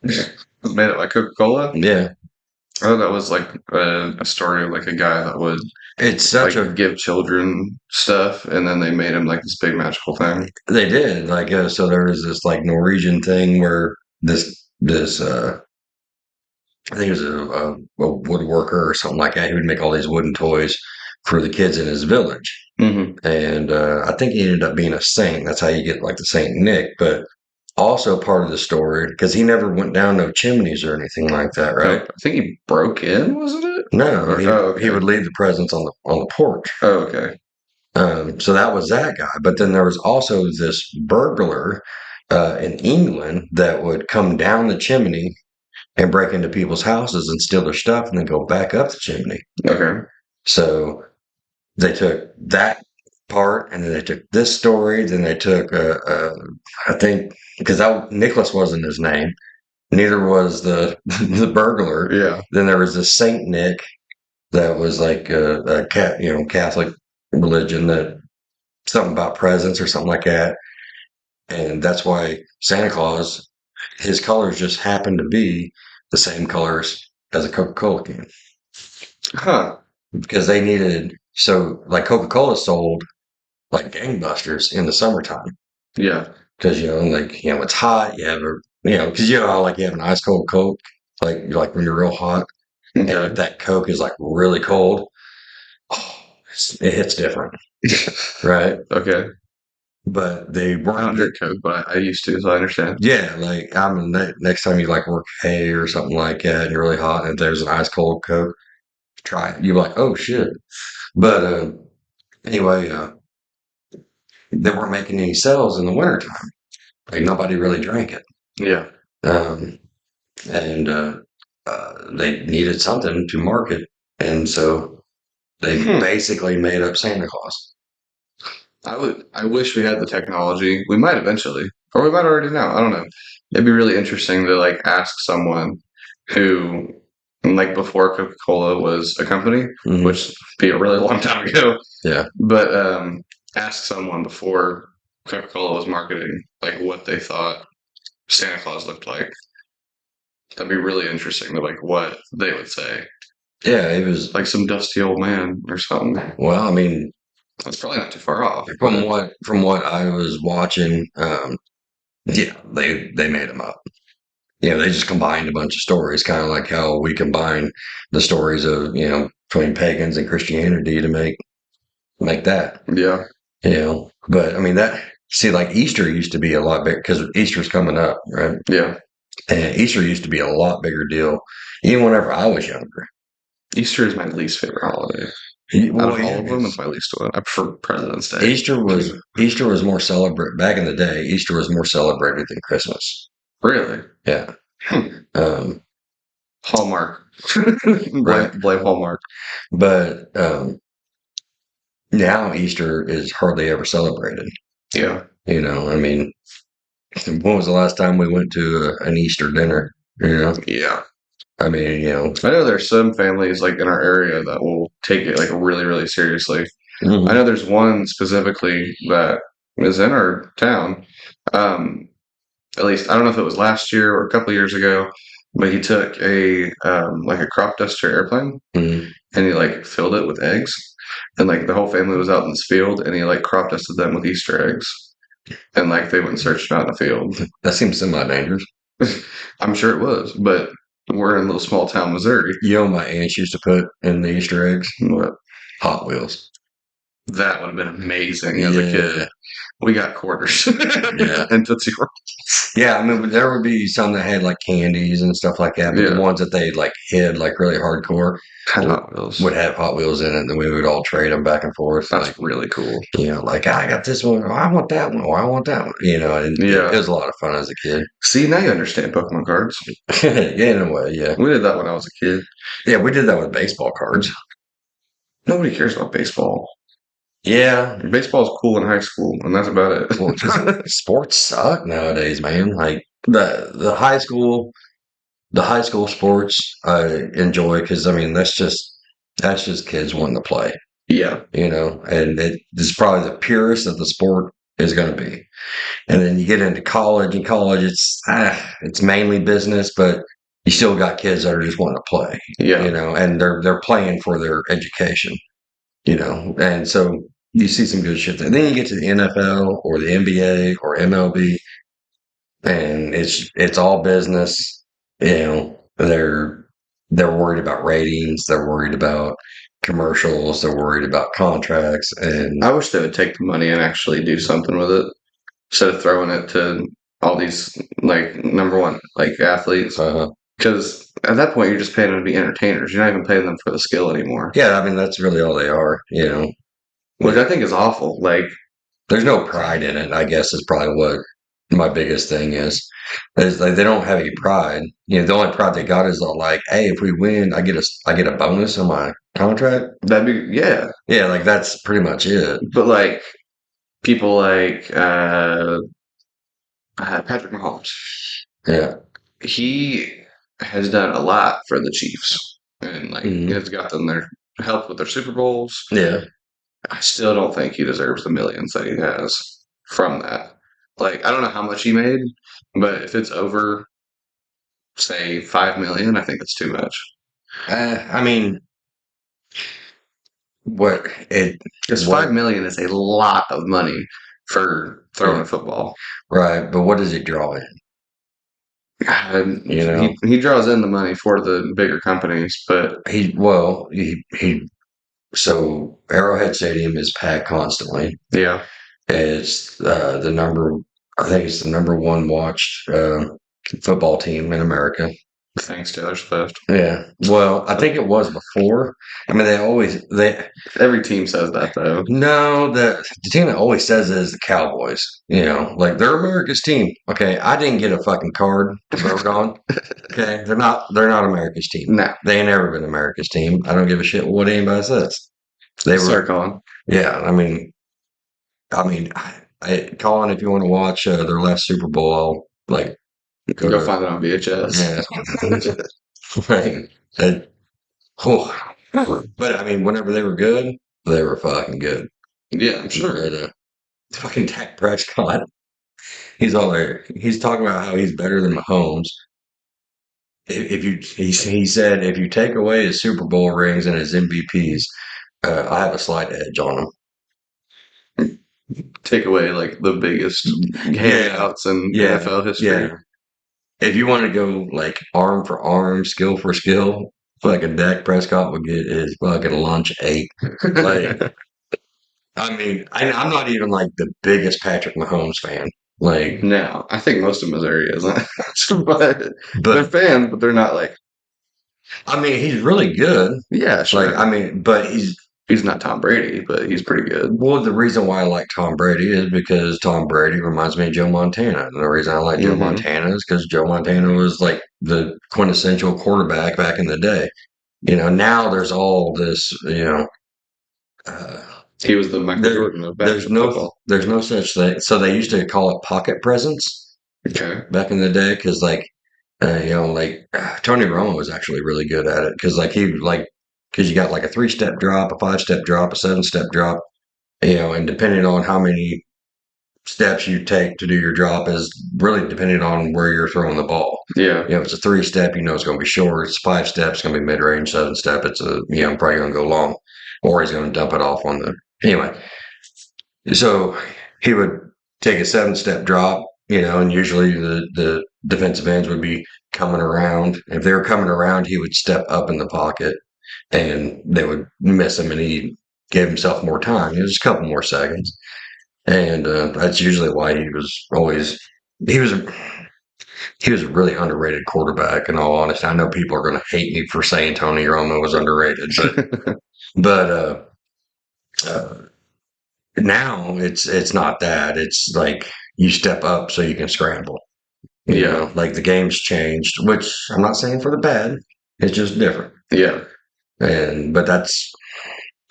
A: Made it by Coca Cola.
B: Yeah,
A: Oh, that was like a story of like a guy that would
B: it's such
A: like
B: a
A: give children stuff, and then they made him like this big magical thing.
B: they did like so there was this like Norwegian thing where this I think it was a woodworker or something like that. He would make all these wooden toys for the kids in his village.
A: Hmm.
B: And I think he ended up being a saint. That's how you get like the Saint Nick. But also part of the story, because he never went down no chimneys or anything like that,
A: Oh,
B: right?
A: I think he broke in, wasn't it?
B: No,
A: Or, oh,
B: he
A: okay.
B: would leave the presents on the porch.
A: Oh, okay.
B: So that was that guy. But then there was also this burglar in England that would come down the chimney and break into people's houses and steal their stuff and then go back up the chimney.
A: Okay.
B: So they took that part and then they took this story. Then they took, I think, because Nicholas wasn't his name, neither was the the burglar.
A: Yeah.
B: Then there was this Saint Nick that was like a Catholic religion that something about presents or something like that, and that's why Santa Claus, his colors just happen to be the same colors as a Coca-Cola can
A: Huh.
B: because they needed so like Coca-Cola sold like gangbusters in the summertime
A: Yeah.
B: because it's hot. You have because how like you have an ice cold Coke like when you're real hot, and if
A: Okay.
B: that Coke is like really cold, oh, it hits different, right?
A: Okay.
B: But they
A: I don't
B: weren't.
A: drink Coke, but I used to, so I understand.
B: Yeah, like I mean, next time you like work hay or something like that, and you're really hot, and if there's an ice cold Coke, try it. You're like, oh shit. But anyway, they weren't making any sales in the wintertime. Like nobody really drank it.
A: Yeah.
B: Um, and they needed something to market, and so they
A: Hmm.
B: basically made up Santa Claus.
A: I wish we had the technology. We might eventually, or we might already now. I don't know. It'd be really interesting to like ask someone who, like before Coca-Cola was a company,
B: Mhm.
A: which would be a really long time ago.
B: Yeah.
A: But ask someone before Coca-Cola was marketing, like what they thought Santa Claus looked like. That'd be really interesting to like what they would say.
B: Yeah, it was.
A: Like some dusty old man or something.
B: Well, I mean,
A: That's probably not too far off,
B: from
A: but
B: what I was watching, yeah, they made them up. You know, they just combined a bunch of stories, kind of like how we combine the stories of between pagans and Christianity to make that.
A: yeah,
B: But I mean that. See, like Easter used to be a lot bigger because Easter's coming up, right?
A: yeah.
B: And Easter used to be a lot bigger deal, even whenever I was younger.
A: Easter is my least favorite holiday. Out
B: Well,
A: of all
B: yeah,
A: of them, it's my least one. I prefer President's Day.
B: Easter was more celebrate back in the day. Easter was more celebrated than Christmas.
A: Really?
B: Yeah.
A: Hmm.
B: Um,
A: Hallmark.
B: right.
A: Blame Hallmark.
B: But now Easter is hardly ever celebrated.
A: Yeah.
B: I mean, when was the last time we went to an Easter dinner?
A: Yeah.
B: I mean,
A: I know there's some families like in our area that will take it like really, really seriously. I
B: mhm.
A: know there's one specifically that is in our town. Um, at least I don't know if it was last year or a couple of years ago, but he took a like a crop duster airplane
B: Mhm.
A: and he like filled it with eggs, and like the whole family was out in this field, and he like crop dusted them with Easter eggs, and like they went and searched out in the field.
B: That seems semi-dangerous.
A: I'm sure it was, but we're in a little small town, Missouri.
B: My aunts used to put in the Easter eggs
A: But
B: Hot Wheels.
A: that would have been amazing as a kid.
B: Yeah,
A: We got quarters
B: yeah,
A: and Tootsie
B: yeah. I mean, there would be some that had like candies and stuff like that, but the
A: Yeah,
B: ones that they like hid like really hardcore
A: had
B: would,
A: Hot Wheels.
B: would have Hot Wheels in it, and then we would all trade them back and forth.
A: That's
B: Like,
A: really cool.
B: like I got this one. Oh, I want that one. Oh, I want that one. And it
A: Yeah.
B: was a lot of fun as a kid.
A: See, now you understand Pokemon cards.
B: Yeah, in a way, yeah.
A: We did that when I was a kid.
B: Yeah, we did that with baseball cards.
A: Nobody cares about baseball.
B: Yeah.
A: Baseball's cool in high school, and that's about
B: Well,
A: it.
B: sports suck nowadays, man. Like the high school sports I enjoy because I mean that's just kids wanting to play,
A: Yeah,
B: and it is probably the purest that the sport is going to be. And then you get into college, and college it's mainly business, but you still got kids that are just wanting to play,
A: yeah,
B: and they're playing for their education, and so you see some good shit there. Then you get to the NFL or the NBA or MLB, and it's all business. They're worried about ratings, they're worried about commercials, they're worried about contracts, and
A: I wish they would take the money and actually do something with it instead of throwing it to all these like number one like athletes. Because at that point, you're just paying them to be entertainers. You're not even paying them for the skill anymore,
B: yeah, I mean that's really all they are.
A: which I think is awful. Like,
B: There's no pride in it, I guess, is probably what my biggest thing is like they don't have any pride. The only pride they got is like, hey, if we win, I get a bonus on my contract.
A: that'd be yeah.
B: Yeah, like that's pretty much it.
A: But like people like Patrick Mahomes,
B: Yeah.
A: he has done a lot for the Chiefs and like
B: Mhm.
A: has got them their help with their Super Bowls.
B: Yeah.
A: I still don't think he deserves the millions that he has from that. Like, I don't know how much he made, but if it's over, say, 5 million, I think it's too much.
B: I mean, what it
A: Because
B: what
A: 5 million is a lot of money for throwing
B: yeah,
A: a football.
B: right, but what does it draw in?
A: And
B: You know,
A: he draws in the money for the bigger companies, but
B: he so Arrowhead Stadium is packed constantly.
A: yeah,
B: It's I think it's the number one watched football team in America.
A: Thanks, Taylor Swift.
B: Yeah. Well, I think it was before. I mean, they
A: Every team says that though.
B: no, the team that always says it is the Cowboys. You know, like they're America's team. Okay, I didn't get a fucking card to vote on. Okay, they're not America's team.
A: No,
B: They ain't never been America's team. I don't give a shit what anybody says. They were,
A: sorry, Colin.
B: yeah. Colin, if you want to watch their last Super Bowl, I'll like go
A: Go
B: to
A: find it on VHS.
B: yeah. Right. Oh. But I mean, whenever they were good, they were fucking good.
A: Yeah, I'm sure.
B: But, fucking Dak Prescott, he's all there. He's talking about how he's better than Mahomes. If you, he said, if you take away his Super Bowl rings and his MVPs, I have a slight edge on him.
A: Take away like the biggest handouts in
B: Yeah,
A: NFL history.
B: yeah. If you want to go like arm for arm, skill for skill, fucking Dak Prescott would get his fucking lunch ate. Like, I mean, I'm not even like the biggest Patrick Mahomes fan. Like,
A: No, I think most of Missouri isn't. but they're
B: but
A: fans, but they're not like,
B: I mean, he's really good.
A: yeah,
B: Like,
A: sure.
B: I mean, but
A: He's not Tom Brady, but he's pretty good.
B: well, the reason why I like Tom Brady is because Tom Brady reminds me of Joe Montana. And the reason I like Joe
A: Hmm.
B: Montana is because Joe Montana was like the quintessential quarterback back in the day. You know, now there's all this, uh,
A: He was the Michael
B: there,
A: Jordan of football.
B: there's no such thing. So they used to call it pocket presence
A: Okay.
B: back in the day because Tony Romo was actually really good at it because because you got like a 3-step drop, a 5-step drop, a 7-step drop, and depending on how many steps you take to do your drop is really depending on where you're throwing the ball.
A: Yeah.
B: If it's a 3-step, it's going to be short. It's 5 steps, it's going to be mid range. 7-step, it's probably going to go long, or he's going to dump it off on the anyway. So he would take a 7-step drop, and usually the defensive ends would be coming around. If they were coming around, he would step up in the pocket and they would miss him and he gave himself more time. It was a couple more seconds. And that's usually why he was he was a really underrated quarterback in all honesty. I know people are going to hate me for saying Tony Romo was underrated, but uh, now it's not that. It's like you step up so you can scramble.
A: Yeah.
B: Like the game's changed, which I'm not saying for the bad. It's just different.
A: Yeah.
B: But that's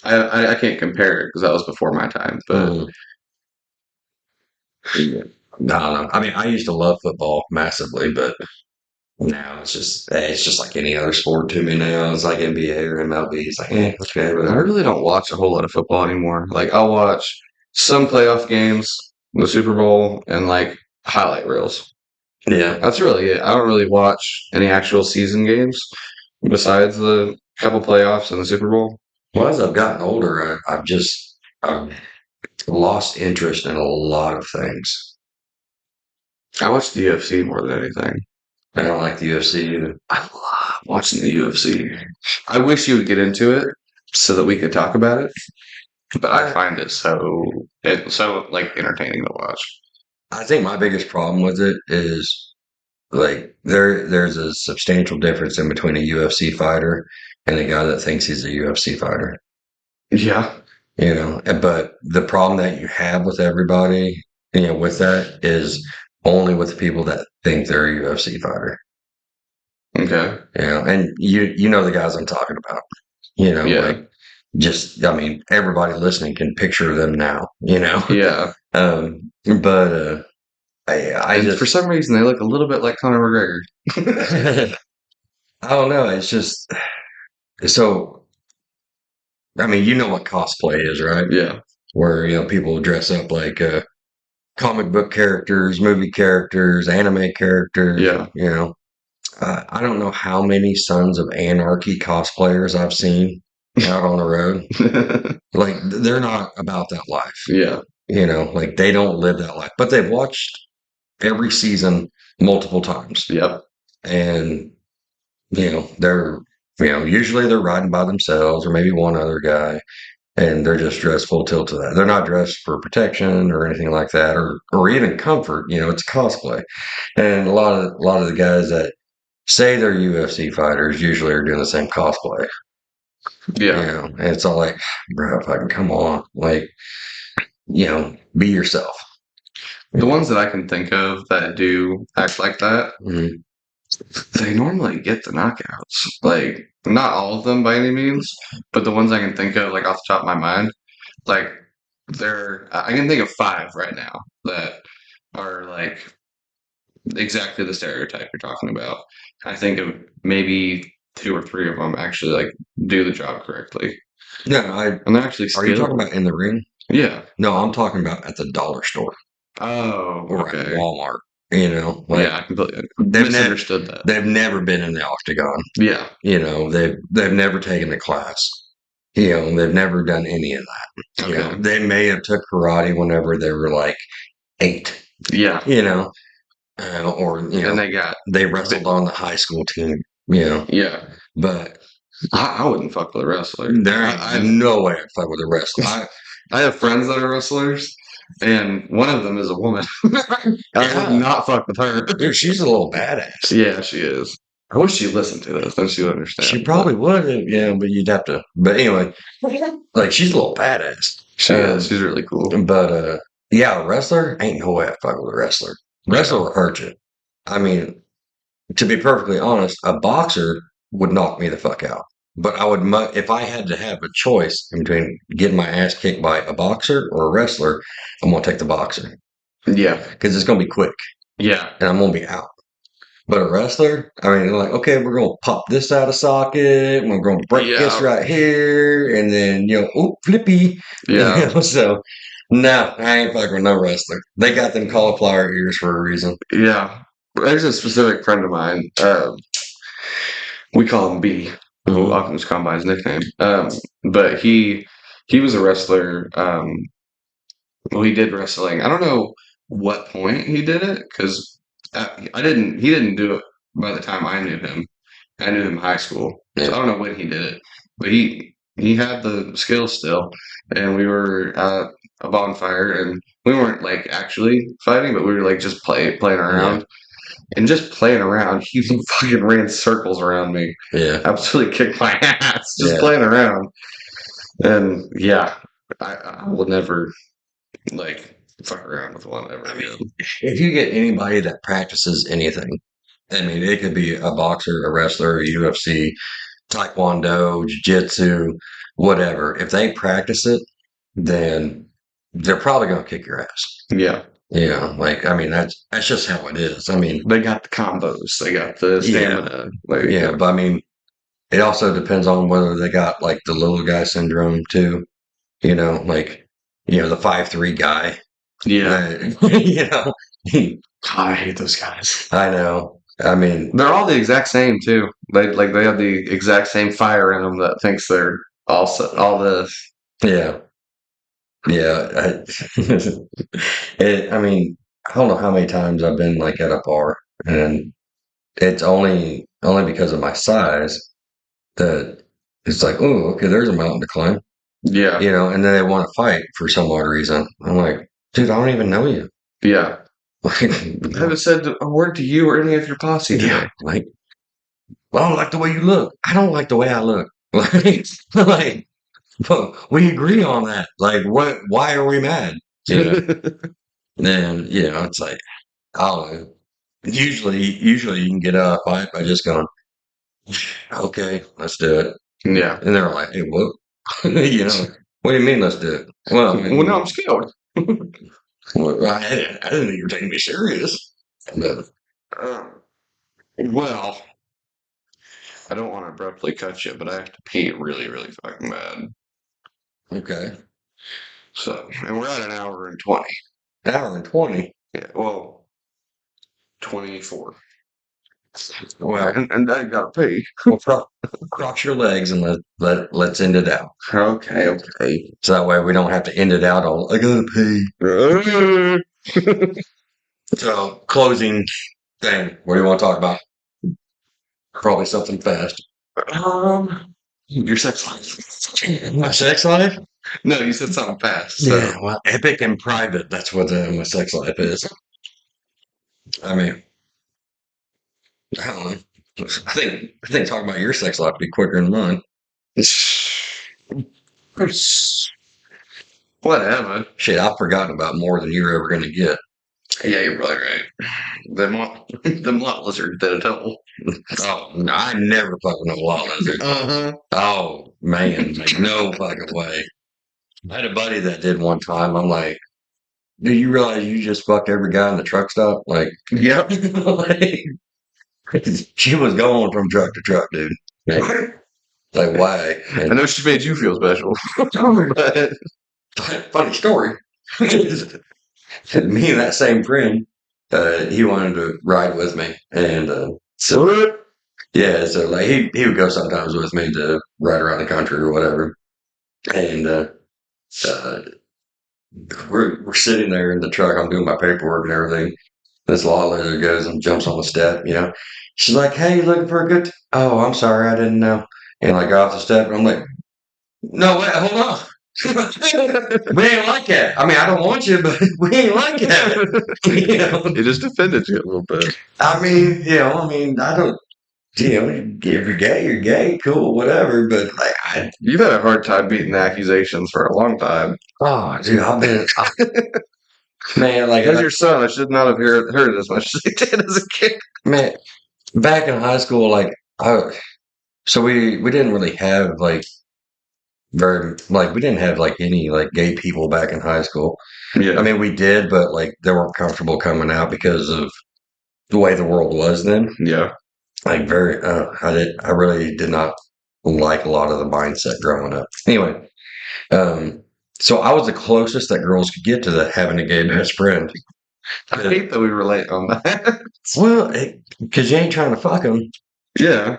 A: I can't compare it because that was before my time. But
B: I don't know. I mean, I used to love football massively, but now it's just like any other sport to me now. It's like NBA or MLB. It's like, okay,
A: I
B: whatever.
A: really don't watch a whole lot of football anymore. Like I'll watch some playoff games, the Super Bowl, and like highlight reels.
B: Yeah.
A: That's really it. I don't really watch any actual season games besides the couple playoffs and the Super Bowl.
B: Well, as I've gotten older, I've lost interest in a lot of things.
A: I watch the UFC more than anything.
B: I don't like the UFC either.
A: I love watching the UFC. I wish you would get into it so that we could talk about it, but I find it so like entertaining to watch.
B: I think my biggest problem with it is like there's a substantial difference in between a UFC fighter and a guy that thinks he's a UFC fighter.
A: Yeah.
B: But the problem that you have with everybody, with that is only with the people that think they're a UFC fighter.
A: Okay.
B: And you know the guys I'm talking about.
A: Yeah.
B: Like I mean, everybody listening can picture them now.
A: Yeah.
B: But I
A: And
B: just
A: for some reason they look a little bit like Conor McGregor.
B: I don't know. It's just so. I mean, you know what cosplay is, right?
A: Yeah.
B: Where people dress up like comic book characters, movie characters, anime characters.
A: Yeah.
B: I don't know how many Sons of Anarchy cosplayers I've seen out on the road. Like they're not about that life.
A: Yeah.
B: Like they don't live that life, but they've watched every season multiple times.
A: Yep.
B: And they're usually they're riding by themselves or maybe one other guy, and they're just dressed full tilt to that. They're not dressed for protection or anything like that, or even comfort. It's cosplay, and a lot of the guys that say they're UFC fighters, usually are doing the same cosplay.
A: Yeah.
B: And it's all like, bro, fucking come on, like, be yourself.
A: The ones that I can think of that do act like that,
B: Mhm.
A: they normally get the knockouts. Like, not all of them by any means, but the ones I can think of, like off the top of my mind, like, I can think of five right now that are like exactly the stereotype you're talking about. I think of maybe two or three of them actually like do the job correctly,
B: No,
A: and they're actually
B: are you talking
A: skilled.
B: about in the ring?
A: Yeah.
B: No, I'm talking about at the dollar store
A: Oh,
B: or at
A: okay.
B: Walmart.
A: Yeah,
B: Like
A: I completely
B: they've never
A: misunderstood that.
B: they've never been in the octagon.
A: Yeah.
B: They've never taken a class. They've never done any of that.
A: Okay.
B: They may have took karate whenever they were like 8.
A: Yeah.
B: Or
A: And they got,
B: they wrestled on the high school team.
A: yeah.
B: But
A: I wouldn't fuck with a wrestler.
B: there ain't no way I'd fuck with a wrestler.
A: I have friends that are wrestlers, and one of them is a woman. I would
B: Yeah,
A: not fuck with her.
B: dude, she's a little badass.
A: Yeah, she is. I wish she listened to this, then she would
B: She
A: understand.
B: probably would, but you'd have to. But anyway, like she's a little badass.
A: She is. She's really cool.
B: But yeah, a wrestler ain't no way I'd fuck with a wrestler. Wrestler will hurt you. I mean, to be perfectly honest, a boxer would knock me the fuck out. But I would, if I had to have a choice between getting my ass kicked by a boxer or a wrestler, I'm gonna take the boxer
A: Yeah.
B: because it's gonna be quick
A: Yeah.
B: and I'm gonna be out. But a wrestler, I mean, like, okay, we're gonna pop this out of socket, and we're gonna break this
A: Yeah.
B: right here, and then flippy.
A: Yeah.
B: So no, I ain't fucking with no wrestler. They got them cauliflower ears for a reason.
A: Yeah. There's a specific friend of mine. We call him B, who
B: Mhm.
A: often just call him by his nickname. But he was a wrestler. Well, he did wrestling. I don't know what point he did it because I didn't. He didn't do it by the time I knew him. I knew him in high school, so I
B: Yeah.
A: don't know when he did it. But he had the skills still, and we were at a bonfire, and we weren't like actually fighting, but we were like just playing
B: Yeah.
A: around, and just playing around. He fucking ran circles around me.
B: Yeah.
A: Absolutely kicked my ass just
B: Yeah.
A: playing around. And yeah, I will never like fuck around with one ever
B: I
A: again.
B: mean, if you get anybody that practices anything, I mean, it could be a boxer, a wrestler, a UFC, taekwondo, jiu-jitsu, whatever. If they practice it, then they're probably going to kick your ass.
A: Yeah,
B: Like I mean, that's just how it is. I mean,
A: they got the combos, they got the
B: yeah,
A: stamina. Like,
B: but I mean, it also depends on whether they got like the little guy syndrome too. Like the 5'3" guy.
A: yeah.
B: You know,
A: God, I hate those guys.
B: I know. I mean,
A: They're all the exact same too. They have the exact same fire in them that thinks they're all this.
B: yeah, yeah. I mean, I don't know how many times I've been like at a bar, and it's only because of my size that it's like, oh, okay, there's a mountain to climb,
A: Yeah,
B: and then they want to fight for some odd reason. I'm like, dude, I don't even know you.
A: yeah.
B: Like,
A: I haven't said a word to you or any of your posse today.
B: yeah, like, well, I don't like the way you look. I don't like the way I look. Like, well, we agree on that. Like, what? Why are we mad? Then it's like, I don't know. Usually you can get out of a fight by just going, okay, let's do it.
A: Yeah.
B: And they're like, hey, what? What do you mean, let's do it? Well, I mean,
A: Well, no, I'm scared.
B: well, I didn't think you were taking me serious. But,
A: Well, I don't want to abruptly cut you, but I have to pee really, really fucking bad.
B: okay.
A: So, and we're at an hour and 20.
B: An hour and 20.
A: Yeah, well, 24.
B: Well,
A: And I gotta pee.
B: well cross your legs and let's end it out.
A: Okay, okay.
B: So that way we don't have to end it out on, I gotta pee. So, closing thing. What do you want to talk about? Probably something fast.
A: Your sex life.
B: My sex life?
A: No, you said something fast. So.
B: Yeah, well, epic and private. That's what my sex life is. I mean, I don't know. I think talking about your sex life would be quicker than mine.
A: Whatever.
B: Shit, I've forgotten about more than you're ever going to get.
A: Yeah, you're probably right. Them lot lizards did it all.
B: Oh, no, I never fucking know a lot lizard.
A: Uh-huh.
B: Oh, man, like, no fucking way. I had a buddy that did one time. I'm like, do you realize you just fucked every guy in the truck stop? Like,
A: Yep.
B: like, she was going from truck to truck, dude. Like, why?
A: I know she made you feel special. But
B: Funny story. Me and that same friend, he wanted to ride with me, and so yeah, so like he would go sometimes with me to ride around the country or whatever, and uh, we're sitting there in the truck. I'm doing my paperwork and everything. This law lizard goes and jumps on the step. She's like, "Hey, you looking for a good?" Oh, I'm sorry, I didn't know. And I got off the step, and I'm like, "No, wait, hold on." We ain't like that. I mean, I don't want you, but we ain't like that.
A: it just offended you a little bit.
B: I mean, I don't. If you're gay, you're gay. Cool, whatever. But like,
A: You've had a hard time beating the accusations for a long time.
B: oh, dude, man, like,
A: As your son, I should not have heard it as much as I did as a kid.
B: man, back in high school, like, so we didn't really have like we didn't have like any like gay people back in high school.
A: Yeah.
B: I mean, we did, but like they weren't comfortable coming out because of the way the world was then.
A: Yeah.
B: Like I really did not like a lot of the mindset growing up. Anyway, so I was the closest that girls could get to having a gay best friend.
A: I hate that we relate on that.
B: Well, because you ain't trying to fuck them,
A: Yeah.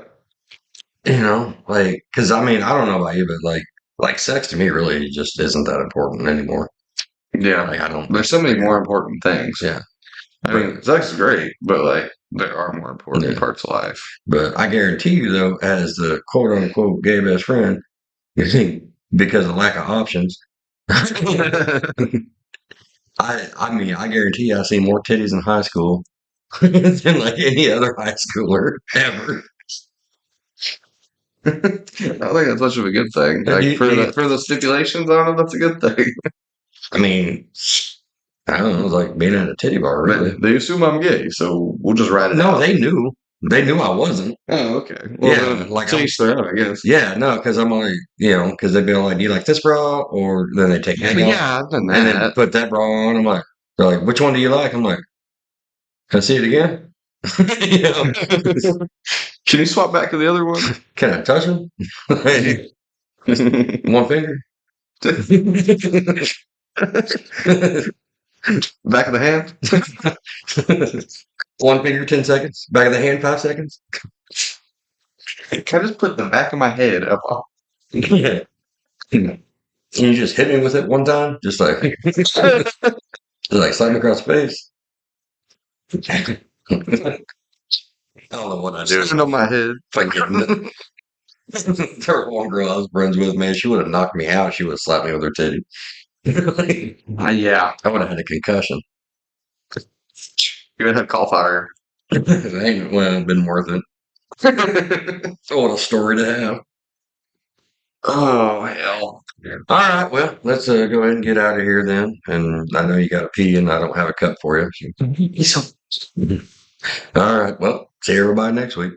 B: like, because I mean, I don't know about you, but like sex to me really just isn't that important anymore.
A: Yeah.
B: Like, I don't.
A: There's so many more important things.
B: Yeah.
A: I mean, sex is great, but like there are more important
B: Yeah.
A: parts of life.
B: But I guarantee you, though, as the quote unquote gay best friend, you think because of lack of options, I mean, I guarantee I see more titties in high school than like any other high schooler ever.
A: I don't think that's much of a good thing.
B: Do
A: Like
B: you-
A: for
B: do you-
A: the stipulations on it, that's a good thing.
B: I mean, I don't know, it was like being at a titty bar, really.
A: They assume I'm gay, so we'll just ride it
B: No,
A: out.
B: they knew. They knew I wasn't.
A: Oh, okay. Well,
B: Yeah,
A: then
B: like,
A: to each their own, I guess.
B: Yeah, no, because I'm only, because they'd be like, "Do you like this bra?" Or then they take
A: Yeah,
B: me off
A: yeah, I've done
B: and then
A: that.
B: put that bra on. I'm like, they're like, "Which one do you like?" I'm like, "Can I see it again?" You know?
A: Can you swap back to the other one?
B: Can I touch them? One finger.
A: Back of the hand?
B: One finger, 10 seconds. Back of the hand, 5 seconds.
A: Can I just put the back of my head up?
B: Yeah. Can you just hit me with it one time? Just like, slap me across the face. I don't know what I do.
A: Stand on my head.
B: Fucking there was one girl I was friends with, man. She would have knocked me out. She would have slapped me with her titty.
A: Yeah.
B: I would have had a concussion.
A: You would have call fire.
B: It ain't been worth it. What a story to have.
A: Oh, hell.
B: All right, well, let's go ahead and get out of here then. And I know you got to pee, and I don't have a cup for you. So. All right, well, see everybody next week.